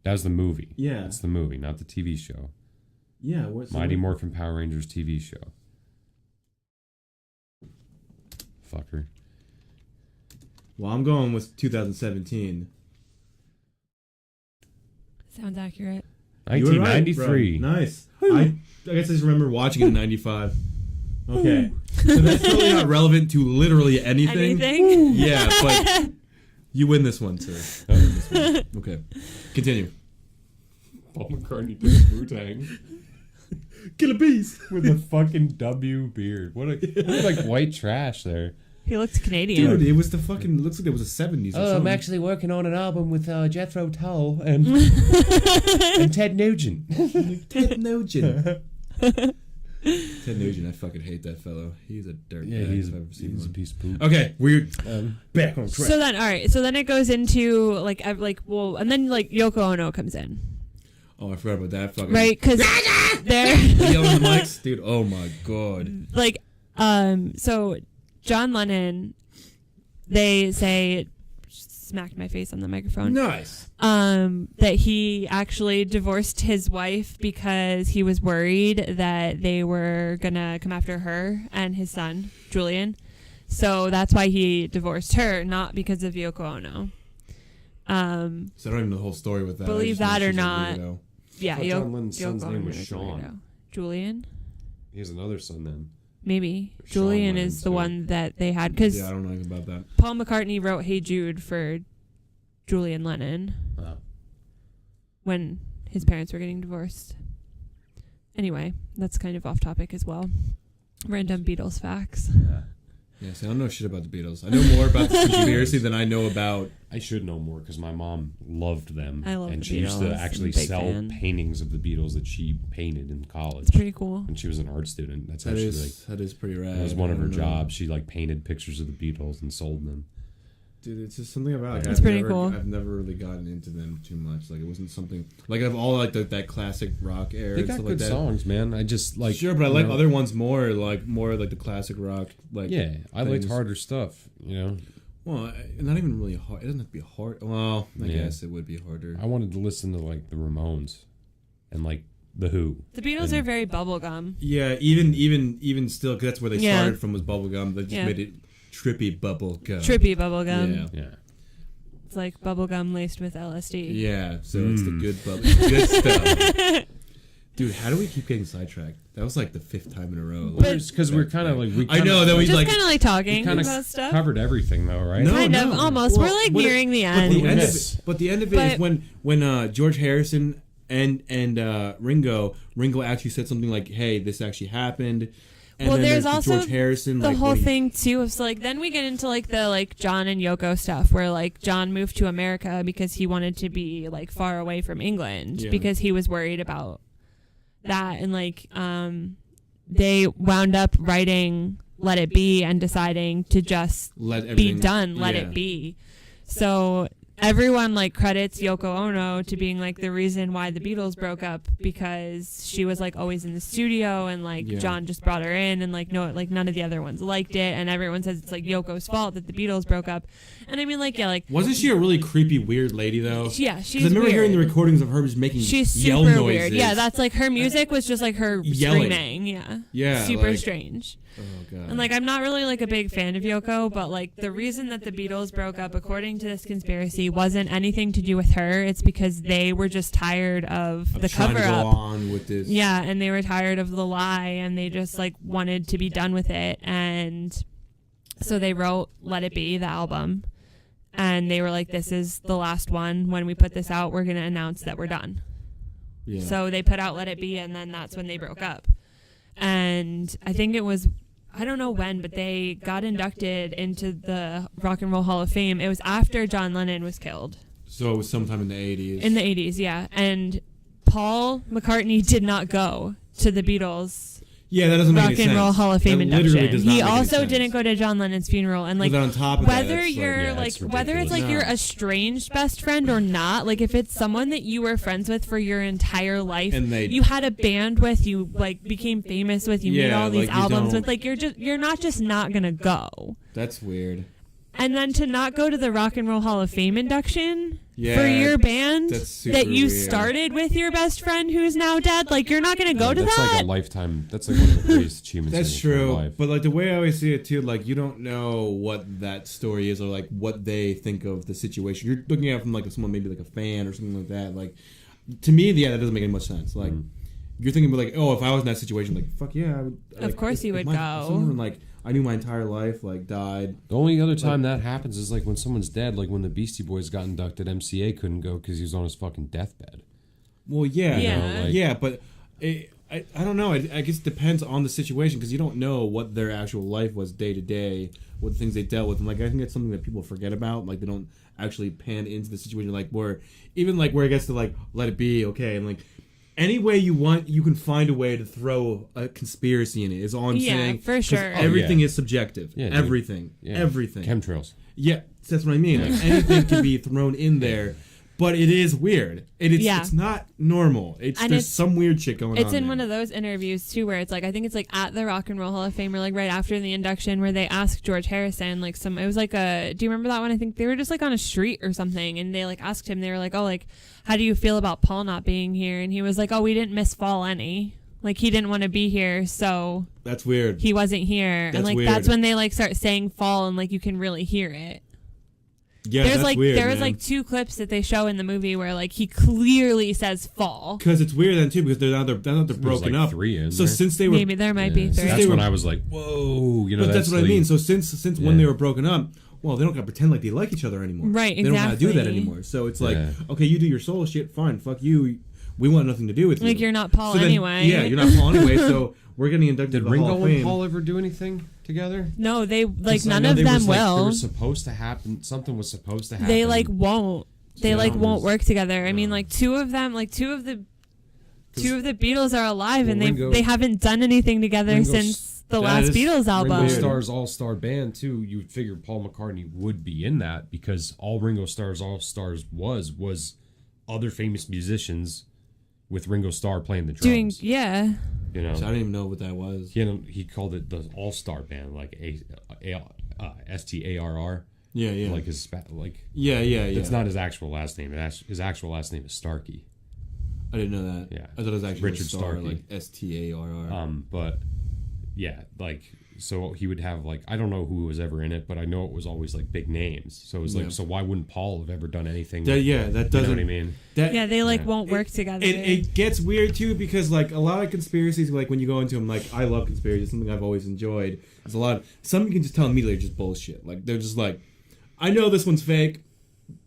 that was the movie. Yeah. That's the movie, not the TV show. Yeah. What's Mighty Morphin Power Rangers TV show. Fucker. Well, I'm going with 2017. Sounds accurate. You were right, 1993. bro. Nice. I guess I just remember watching it in 95. Okay. So that's totally not relevant to literally anything. Anything? Yeah, but you win this one, sir. You win this one. Okay. Continue. Paul McCartney did Wu-Tang Killer bees. with a fucking W beard. What like white trash there. He looked Canadian. Dude, it was the fucking. Looks like it was the 70s or something. actually working on an album with Jethro Tull and and Ted Nugent. Ted Nugent. Ted Nugent, I fucking hate that fellow. He's a dirt bag if I've ever seen he's a one. piece of poop. Okay, we're back on track. So then, all right. So then it goes into like and then like Yoko Ono comes in, Oh, I forgot about that fucking. right? Because they're Yelling at the mics, dude. Oh my god. like, so John Lennon, they say, smacked my face on the microphone. Nice. That he actually divorced his wife because he was worried that they were gonna come after her and his son, Julian. So that's why he divorced her, not because of Yoko Ono. So I don't even know the whole story with that. Believe I just know that or she's a not. weirdo. Yeah, I thought John Lennon's son's Yoko name was Ono is a Sean. weirdo. Julian? He has another son then. Maybe. Sean Julian Lennon, is the too. one that they had. Because Yeah, I don't know anything about that. Paul McCartney wrote Hey Jude for Julian Lennon Oh. when his parents were getting divorced. Anyway, that's kind of off topic as well. Random Beatles facts. Yeah. Yeah, see, I don't know shit about the Beatles. I know more about the conspiracy than I know about. I should know more because my mom loved them. I love and the she used to Beatles. actually I'm a big sell fan. paintings of the Beatles that she painted in college. It's pretty cool. And she was an art student. That's how That she is pretty rad. that was one of I her don't know. jobs. She like painted pictures of the Beatles and sold them. Dude, it's just something about it. It's pretty cool. I've never really gotten into them too much. Like, it wasn't something like of all like that classic rock era. They and got stuff good like that. songs, man. I just like Sure, but I you like know, other ones more like the classic rock. Like, Yeah, I liked things. harder stuff. You know, Well, not even really hard. It doesn't have to be hard. Well, I Yeah. guess it would be harder. I wanted to listen to like the Ramones and like the Who. The Beatles are very bubblegum. Yeah, even still, because that's where they Yeah. started from was bubblegum. They just Yeah. made it trippy bubblegum. Trippy bubblegum. Yeah. Yeah, It's like bubblegum laced with LSD. Yeah, so it's the good bubble, good stuff. Dude, how do we keep getting sidetracked? That was like the 5th time in a row. because we're kind of like I know that we Just like kind of like talking kind about of stuff. covered everything though, right? No. Kind of, almost. Well, We're like what it- nearing the But end. the end of Yes. it, but the end of it is But- when George Harrison and Ringo actually said something like, "Hey, this actually happened." And Well, then there's the also George Harrison, the like, whole when he- thing too of like then we get into like the like John and Yoko stuff where like John moved to America because he wanted to be like far away from England Yeah. because he was worried about that and like they wound up writing Let It Be and deciding to just let be everything done, let yeah. it be. So everyone like credits Yoko Ono to being like the reason why the Beatles broke up because she was like always in the studio and like Yeah. John just brought her in and like no like none of the other ones liked it and everyone says it's like Yoko's fault that the Beatles broke up. And I mean like yeah like Wasn't she a really creepy, weird lady though? yeah she's Because I remember weird. hearing the recordings of her just making She's yell super noises. weird. Yeah, that's like her music was just like her Yelling. screaming. Yeah. Yeah, Super like- strange. Oh god. And like I'm not really like a big fan of Yoko, but like the reason that the Beatles broke up according to this conspiracy wasn't anything to do with her. It's because they were just tired of the trying cover to go up. on with this. Yeah, and they were tired of the lie and they just like wanted to be done with it and so they wrote Let It Be, the album. And they were like this is the last one. When we put this out, we're going to announce that we're done. Yeah. So they put out Let It Be and then that's when they broke up. And I think it was I don't know when, but they got inducted into the Rock and Roll Hall of Fame. It was after John Lennon was killed. So it was sometime in the 80s. In the 80s, yeah. And Paul McCartney did not go to the Beatles Yeah, that doesn't make Rock any and sense. Roll Hall of Fame That literally induction. does not He make any also sense. didn't go to John Lennon's funeral, and like But on top of that, whether that's you're yeah, like it's whether it's like ridiculous. your No. estranged best friend or not, like if it's someone that you were friends with for your entire life, And you had a band with, you like became famous with, you made Yeah, all these like, you albums don't- with, like you're not just not gonna go. That's weird. And then to not go to the Rock and Roll Hall of Fame induction Yeah, for your band that's super that you weird. started with your best friend who's now dead, like you're not gonna go to that's that. like a lifetime. That's like one of the greatest achievements. That's in true. life. But like the way I always see it too, like you don't know what that story is or like what they think of the situation. You're looking at it from like someone maybe like a fan or something like that. Like to me, yeah, that doesn't make any much sense. Like you're thinking about like, oh, if I was in that situation, like fuck yeah, I would. Like, course you would if go. Someone like I knew my entire life like died. The only other time that happens is like when someone's dead, like when the Beastie Boys got inducted, MCA couldn't go because he was on his fucking deathbed. Well, yeah, Yeah. You know, like- yeah, but I don't know. I guess it depends on the situation because you don't know what their actual life was day to day, what things they dealt with, and like I think it's something that people forget about. Like they don't actually pan into the situation, like where even like where it gets to like let it be okay, and like any way you want, you can find a way to throw a conspiracy in it. Is all I'm Yeah, saying. for 'Cause sure. Everything Oh, yeah. is subjective. Yeah, dude. Everything. Yeah. Everything. Chemtrails. Yeah, that's what I mean. Like anything can be thrown in there, but it is weird. Yeah. It's not normal. And There's it's- some weird shit going on. It's in there. one of those interviews too, where it's like I think it's like at the Rock and Roll Hall of Fame or like right after the induction, where they asked George Harrison like some. It was like a. Do you remember that one? I think they were just like on a street or something, and they like asked him. They were like, "Oh, like how do you feel about Paul not being here?" And he was like, "Oh, we didn't miss Fall any. Like he didn't want to be here, so That's weird. he wasn't here." And That's like weird. that's when they like start saying Fall, and like you can really hear it. Yeah, There's that's like weird, there was like 2 clips that they show in the movie where like he clearly says Fall. because it's weird then too because they're broken like up. 3 in so there. since they were, Maybe there might be Yeah. 3. That's they when were- I was like, whoa, you know. but that's what I like- mean. So since when Yeah. they were broken up, well, they don't gotta pretend like they like each other anymore. Right, They don't gotta do that exactly. anymore. So it's like, Yeah. okay, you do your solo shit, fine. Fuck you. We want nothing to do with you. Like you're not Paul So then- anyway. Yeah, you're not Paul anyway. So we're getting inducted Did to the Hall Ringo of Fame. and Paul ever do anything together? No, they like 'Cause I none know of they them was, like, There will. was supposed to happen. Something was supposed to happen. They like won't. They Yeah. like won't work together. I mean, like two of them, like two of the Beatles are alive, and Ringo- they haven't done anything together Ringo's- since the that last is Beatles album. Ringo Weird. Starr's all-star band too. You would figure Paul McCartney would be in that because all Ringo Starr's all-stars was other famous musicians with Ringo Starr playing the drums. Doing yeah. you know, So I didn't even know what that was. he called it the all-star band, like STARR. Yeah, yeah. Like his like yeah. it's not his actual last name. His actual last name is Starkey. I didn't know that. Yeah. I thought it was actually Richard Star, Starkey. like STARR. But yeah, like so he would have like I don't know who was ever in it, but I know it was always like big names. So it was Yeah. like, so why wouldn't Paul have ever done anything? That you that know doesn't. what I mean? That Yeah, they like Yeah. won't work together. It gets weird too because like a lot of conspiracies, like when you go into them, like I love conspiracies. Something I've always enjoyed. There's a lot. Some you can just tell immediately are just bullshit. Like they're just like, I know this one's fake,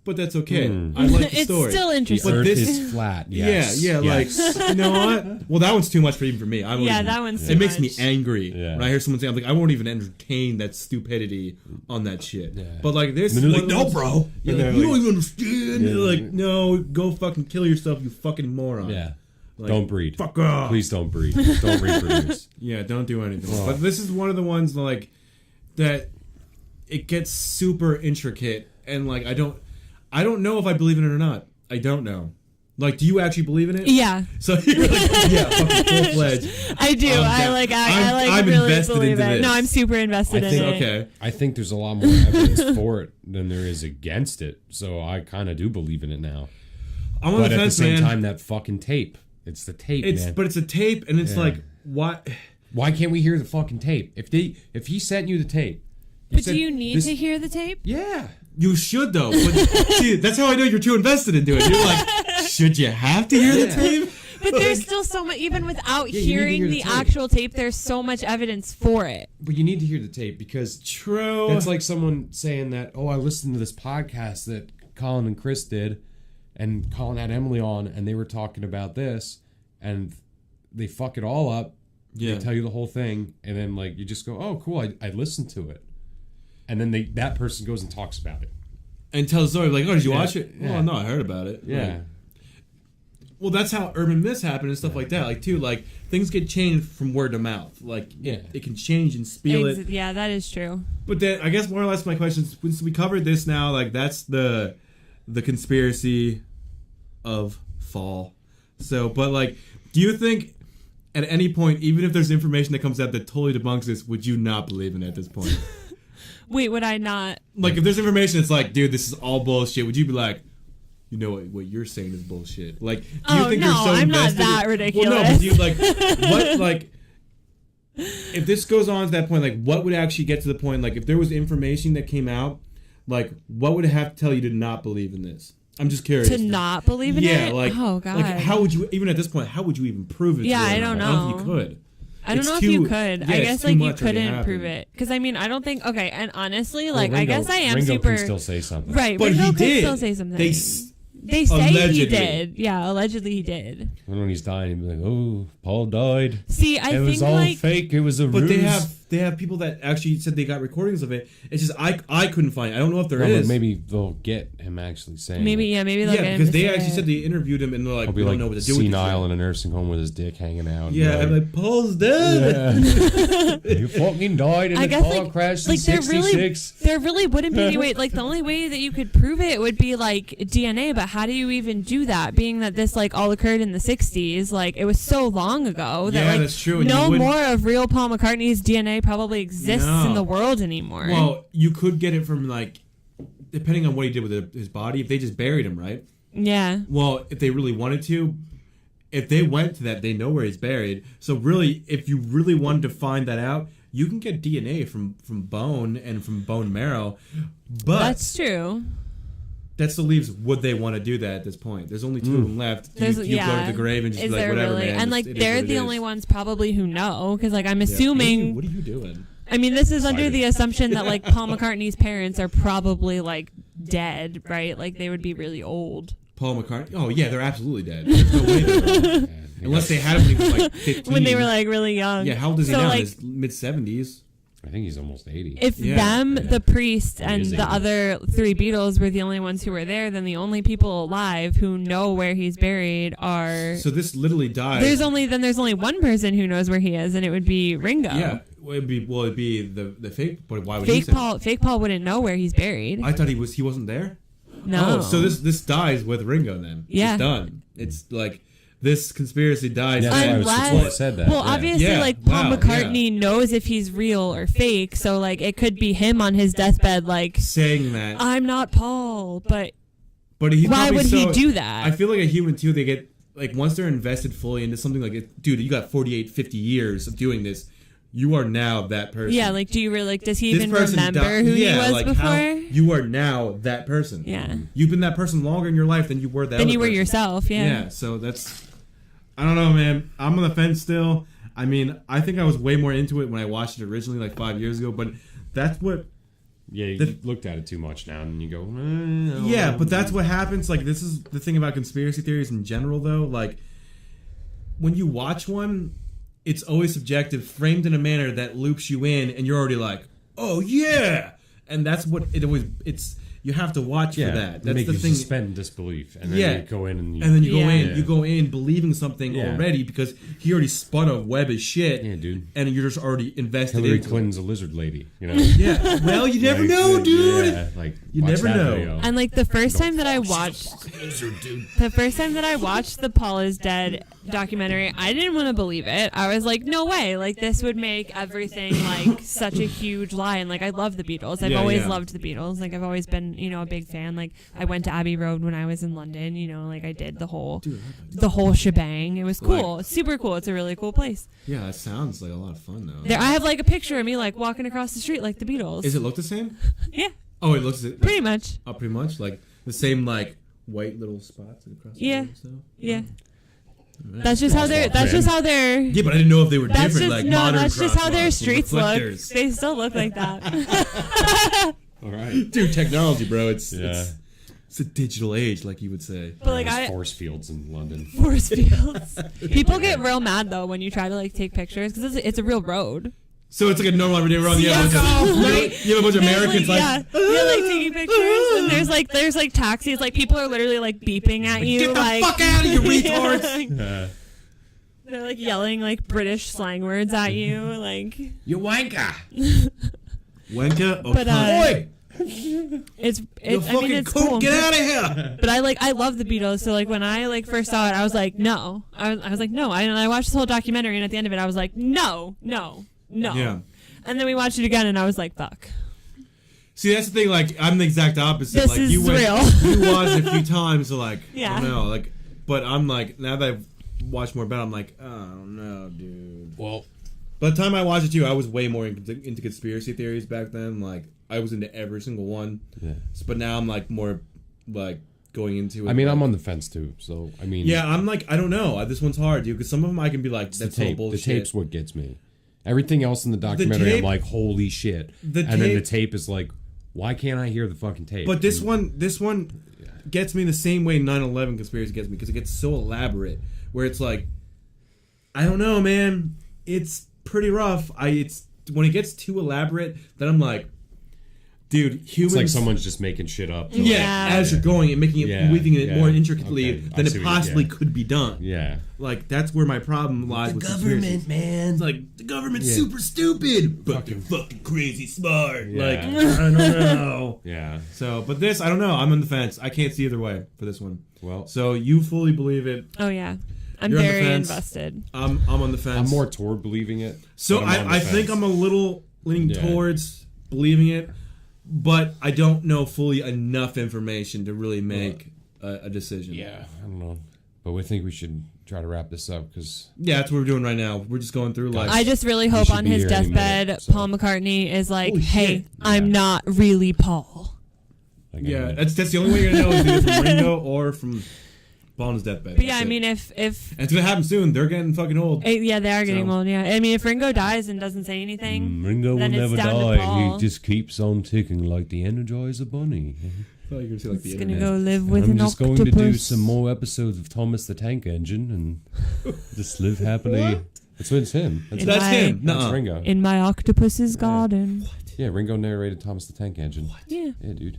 but that's okay. I like the It's story. still The interesting. But Earth this- is flat. Yes. Yeah, Yes. like you know what? Well, that one's too much for even for me. Yeah, that one's too It makes me much. angry Yeah. when I hear someone say, "I'm like, I won't even entertain that stupidity on that shit." Yeah. But like this, And they're one like, of "No, those- bro." Yeah, And like, they're you like- don't even understand. Yeah. They're like, no, go fucking kill yourself, you fucking moron. Yeah. Like, Don't breed. Fuck off. Please don't breed. Don't reproduce. Yeah, don't do anything. Oh. But this is one of the ones like that. It gets super intricate, and like I don't know if I believe in it or not. I don't know. Like, do you actually believe in it? Yeah, So you're like, yeah, fucking full fledged. I do. I'm really invested believe into it. this. No, I'm super invested I in think- it. Okay. I think there's a lot more evidence for it than there is against it. So I kind of do believe in it now. I'm on But the at the fence, same man. time, that fucking tape. It's the tape, man. But it's a tape, and it's Yeah. like, what? Why can't we hear the fucking tape? If he sent you the tape. But said, do you need this- to hear the tape? Yeah. You should though. But see, that's how I know you're too invested into it. You're like, should you have to hear the Yeah. tape? But there's still so much, even without Yeah, you need to hearing hear the the tape. actual tape, there's so much evidence for it. But you need to hear the tape because True. that's like someone saying that, oh, I listened to this podcast that Colin and Chris did, and Colin had Emily on, and they were talking about this, and they fuck it all up. Yeah. They tell you the whole thing, and then like you just go, oh, cool, I listened to it, and then that person goes and talks about it. And tell the story like, oh, did you Yeah. watch it? Yeah. Oh no, I heard about it. Yeah. Like, Well, that's how urban myths happen and stuff like that. Like, too, like, things get changed from word to mouth. Like, it can change and spiel it. Yeah, that is true. But then, I guess more or less my question is, since we covered this now, like, that's the conspiracy of fall. So, but, like, do you think at any point, even if there's information that comes out that totally debunks this, would you not believe in it at this point? Wait, would I not? Like, if there's information that's like, dude, this is all bullshit, would you be like, you know what you're saying is bullshit? Like, do you think you're so I'm invested? not that ridiculous. Well, no, but you like what like if this goes on to that point, like what would actually get to the point? Like, if there was information that came out, like what would it have to tell you to not believe in this? I'm just curious. To not believe in it? Yeah, like, oh god. Like, how would you even at this point? How would you even prove it? Yeah, I don't know. I don't think you could. I don't know if you could. Yeah, I guess too like you much already couldn't happened. prove it because I mean I don't think. Okay, and honestly, like Ringo, I guess I am Ringo super. can still say something. Right, But Ringo he could did. still say something. They say allegedly. he did. Yeah, allegedly he did. And when he's dying, he'd be like, "Oh, Paul died. See, I It think was all like fake. It was a But ruse." they have people that actually said they got recordings of it. It's just I couldn't find it. I don't know if there No, is. but maybe they'll get him actually saying. maybe it. maybe they'll get Yeah, him because to they say actually it. said they interviewed him and they're like, He'll we be don't like know what to do with this senile shit. in a nursing home with his dick hanging out. Yeah, and I'm like, Paul's dead. Yeah. You fucking died in I a guess car like, crash in like '66. there really wouldn't be any way. Like the only way that you could prove it would be like DNA. But how do you even do that? Being that this like all occurred in the '60s, like it was so long ago that Yeah, like that's true, and no you wouldn't- more of real Paul McCartney's DNA probably exists No. in the world anymore. Well, you could get it from like, depending on what he did with his body. If they just buried him, right? yeah. Well, if they really wanted to, if they went to that, they know where he's buried. So really, if you really wanted to find that out, you can get DNA from bone and from bone marrow. But That's true. that still leaves, would they want to do that at this point? There's only two of them left. Do There's, you go to the grave and just is be like, there whatever, really? man. And like it is they're what it the is. only ones probably who know because like I'm Yeah. assuming. What are you doing? I mean, this is under Excited. the assumption that like Paul McCartney's parents are probably like dead, right? Like they would be really old. Paul McCartney? Oh, yeah, they're absolutely dead. There's no way they're dead. Unless they had him when he was like 15. When they were like really young. Yeah, how old is he So, now? like, In his mid-70s? I think he's almost 80. if Yeah. them, Yeah. the priest, and is the 80. other three Beatles were the only ones who were there, then the only people alive who know where he's buried are. So this literally died. There's only one person who knows where he is, and it would be Ringo. Yeah, well, it'd be the fake. But why would he Fake say? Fake Paul wouldn't know where he's buried. I thought he wasn't there. No. Oh, so this dies with Ringo then. Yeah. It's done. It's like this conspiracy dies. Yeah, that's why I was surprised you said that. Well, Yeah. obviously, Yeah, like Paul wow, McCartney knows if he's real or fake, so like it could be him on his deathbed, like saying that. I'm not Paul, but But he why probably would he so- do that? I feel like a human too. They get like once they're invested fully into something like it, dude. You got 48, 50 years of doing this. You are now that person. Yeah, like, do you really, like, does he This even person remember died- who yeah, he was like before? How you are now that person. Yeah. You've been that person longer in your life than you were that. Then other you were person. yourself, yeah. Yeah. So that's. I don't know, man. I'm on the fence still. I mean, I think I was way more into it when I watched it originally, like 5 years ago. But that's what. Yeah, you looked at it too much now, and you go. I don't Yeah, know. but that's what happens. Like, this is the thing about conspiracy theories in general, though. Like, when you watch one, it's always subjective, framed in a manner that loops you in, and you're already like, "Oh yeah!" And that's what it always. It's you have to watch Yeah, for that. they That's make the you thing. suspend disbelief, and then Yeah. you go in and you. And then you go Yeah. in, you go in believing something Yeah. already because he already spun a web of shit. Yeah, dude. And you're just already invested Hillary into Clinton's a lizard lady, you know. it. Yeah. Well, you never know, dude. Yeah, like You watch never that know. video. And like the first time that I watched the Paul is Dead documentary, I didn't want to believe it. I was like, no way, like this would make everything like such a huge lie. And like I love the Beatles. I've Yeah, always yeah. loved the Beatles. Like I've always been, a big fan. Like I went to Abbey Road when I was in London, like I did the whole shebang. It was cool. It's super cool. It's a really cool place. Yeah, that sounds like a lot of fun, though. There I have like a picture of me like walking across the street like the Beatles. Is it look the same? Yeah, Oh, it looks pretty much. Oh, pretty much like the same like white little spots across the Yeah. road and stuff. Yeah. Right. That's just how they're Yeah, but I didn't know if they were That's different, just like no. modern That's just how their crosswalks with streets look. reflectors. They still look like that. All right. Dude, technology, bro. It's a digital age, like you would say. But like There's I force fields in London. force fields. People get real mad though when you try to like take pictures because it's a real road. So it's like a normal everyday run. You have a bunch of Americans like taking pictures, and there's like taxis, like people are literally like beeping at you, get the like fuck out of here, retards. They're like yelling like British slang words at you, like You wanker. Wanker or But, cunt? it's You I mean it's cool. cool. Get out of here. But I love the Beatles, so like when I like first saw it, I was like no, I was like no, and I watched this whole documentary, and at the end of it, I was like no. Yeah. And then we watched it again, and I was like, fuck. See, that's the thing. Like, I'm the exact opposite. This like, is you real. You watched it a few times, so like, Yeah. I don't know. Like, but I'm like, now that I've watched more about it, I'm like, oh no, dude. Well, By the time I watched it too, I was way more into conspiracy theories back then. Like, I was into every single one. yeah. But now I'm like more like going into it. I mean, like, I'm on the fence too. So I mean, yeah, I'm like, I don't know. This one's hard, dude. Because some of them I can be like, that's all the bullshit. tape's what gets me. Everything else in the documentary, tape- I'm like, holy shit. And then the tape is like, why can't I hear the fucking tape? But this one gets me the same way 9/11 conspiracy gets me, because it gets so elaborate. Where it's like, I don't know, man. It's pretty rough. It's when it gets too elaborate, then I'm like, dude, humans. It's like someone's just making shit up. to, Yeah. like, as you're going and making it, weaving it more intricately Okay. than I see it what you- possibly could be done. Yeah. Like, that's where my problem lies with conspiracies. man. It's like, the government's Yeah. super stupid, but they're fucking crazy smart. Yeah. Like, I don't know. Yeah. So, but this, I don't know. I'm on the fence. I can't see either way for this one. Well, So you fully believe it. Oh yeah, I'm You're on the very fence. invested. I'm on the fence. I'm more toward believing it. So but I'm on the I think fence. I'm a little leaning Yeah. towards believing it, but I don't know fully enough information to really make a decision. Yeah, I don't know. But we think we should try to wrap this up because Yeah, that's what we're doing right now. We're just going through like. I just really hope should on be his here any deathbed, minute, so. Paul McCartney is like, Holy "Hey, shit. I'm not really Paul." like, Yeah, that's the only way you're gonna know is either from Ringo or from Paul on his deathbed. But yeah, That's I it. mean, if and it's gonna happen soon. They're getting fucking old. yeah, they are getting So- old. Yeah, I mean, if Ringo dies and doesn't say anything, Ringo will then it's never down to die. Paul. He just keeps on ticking like the Energizer Bunny. I thought you were gonna say like the he's gonna internet. go live with I'm an just octopus. going to do some more episodes of Thomas the Tank Engine and just live happily. What? That's what it's him. That's, In That's my- him. that's Nuh-uh. Ringo. in my octopus's garden. Yeah, Ringo narrated Thomas the Tank Engine. Yeah. Yeah, dude.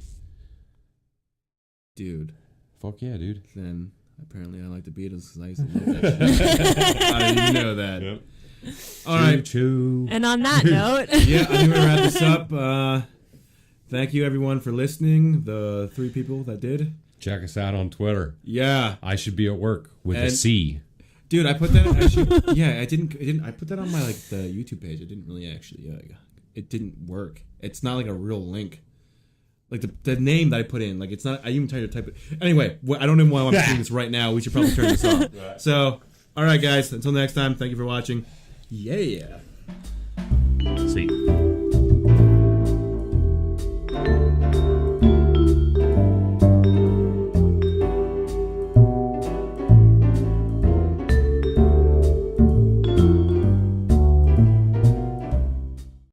Dude. Fuck yeah, dude. Then apparently I like the Beatles because I used to love that shit. I didn't know that. Yep. All right. Choo. And on that note, Yeah, I think we're gonna wrap this up. Thank you everyone for listening. The 3 people that did. Check us out on Twitter. Yeah, I should be at work with a And- C. dude, I put that actually. Yeah, I didn't. I put that on my like the YouTube page. I didn't really actually. It didn't work. It's not like a real link. Like the name that I put in, like it's not. I even tried to type it. Anyway, I don't even want to do this right now. We should probably turn this off. So, all right, guys. Until next time. Thank you for watching. Yeah. C.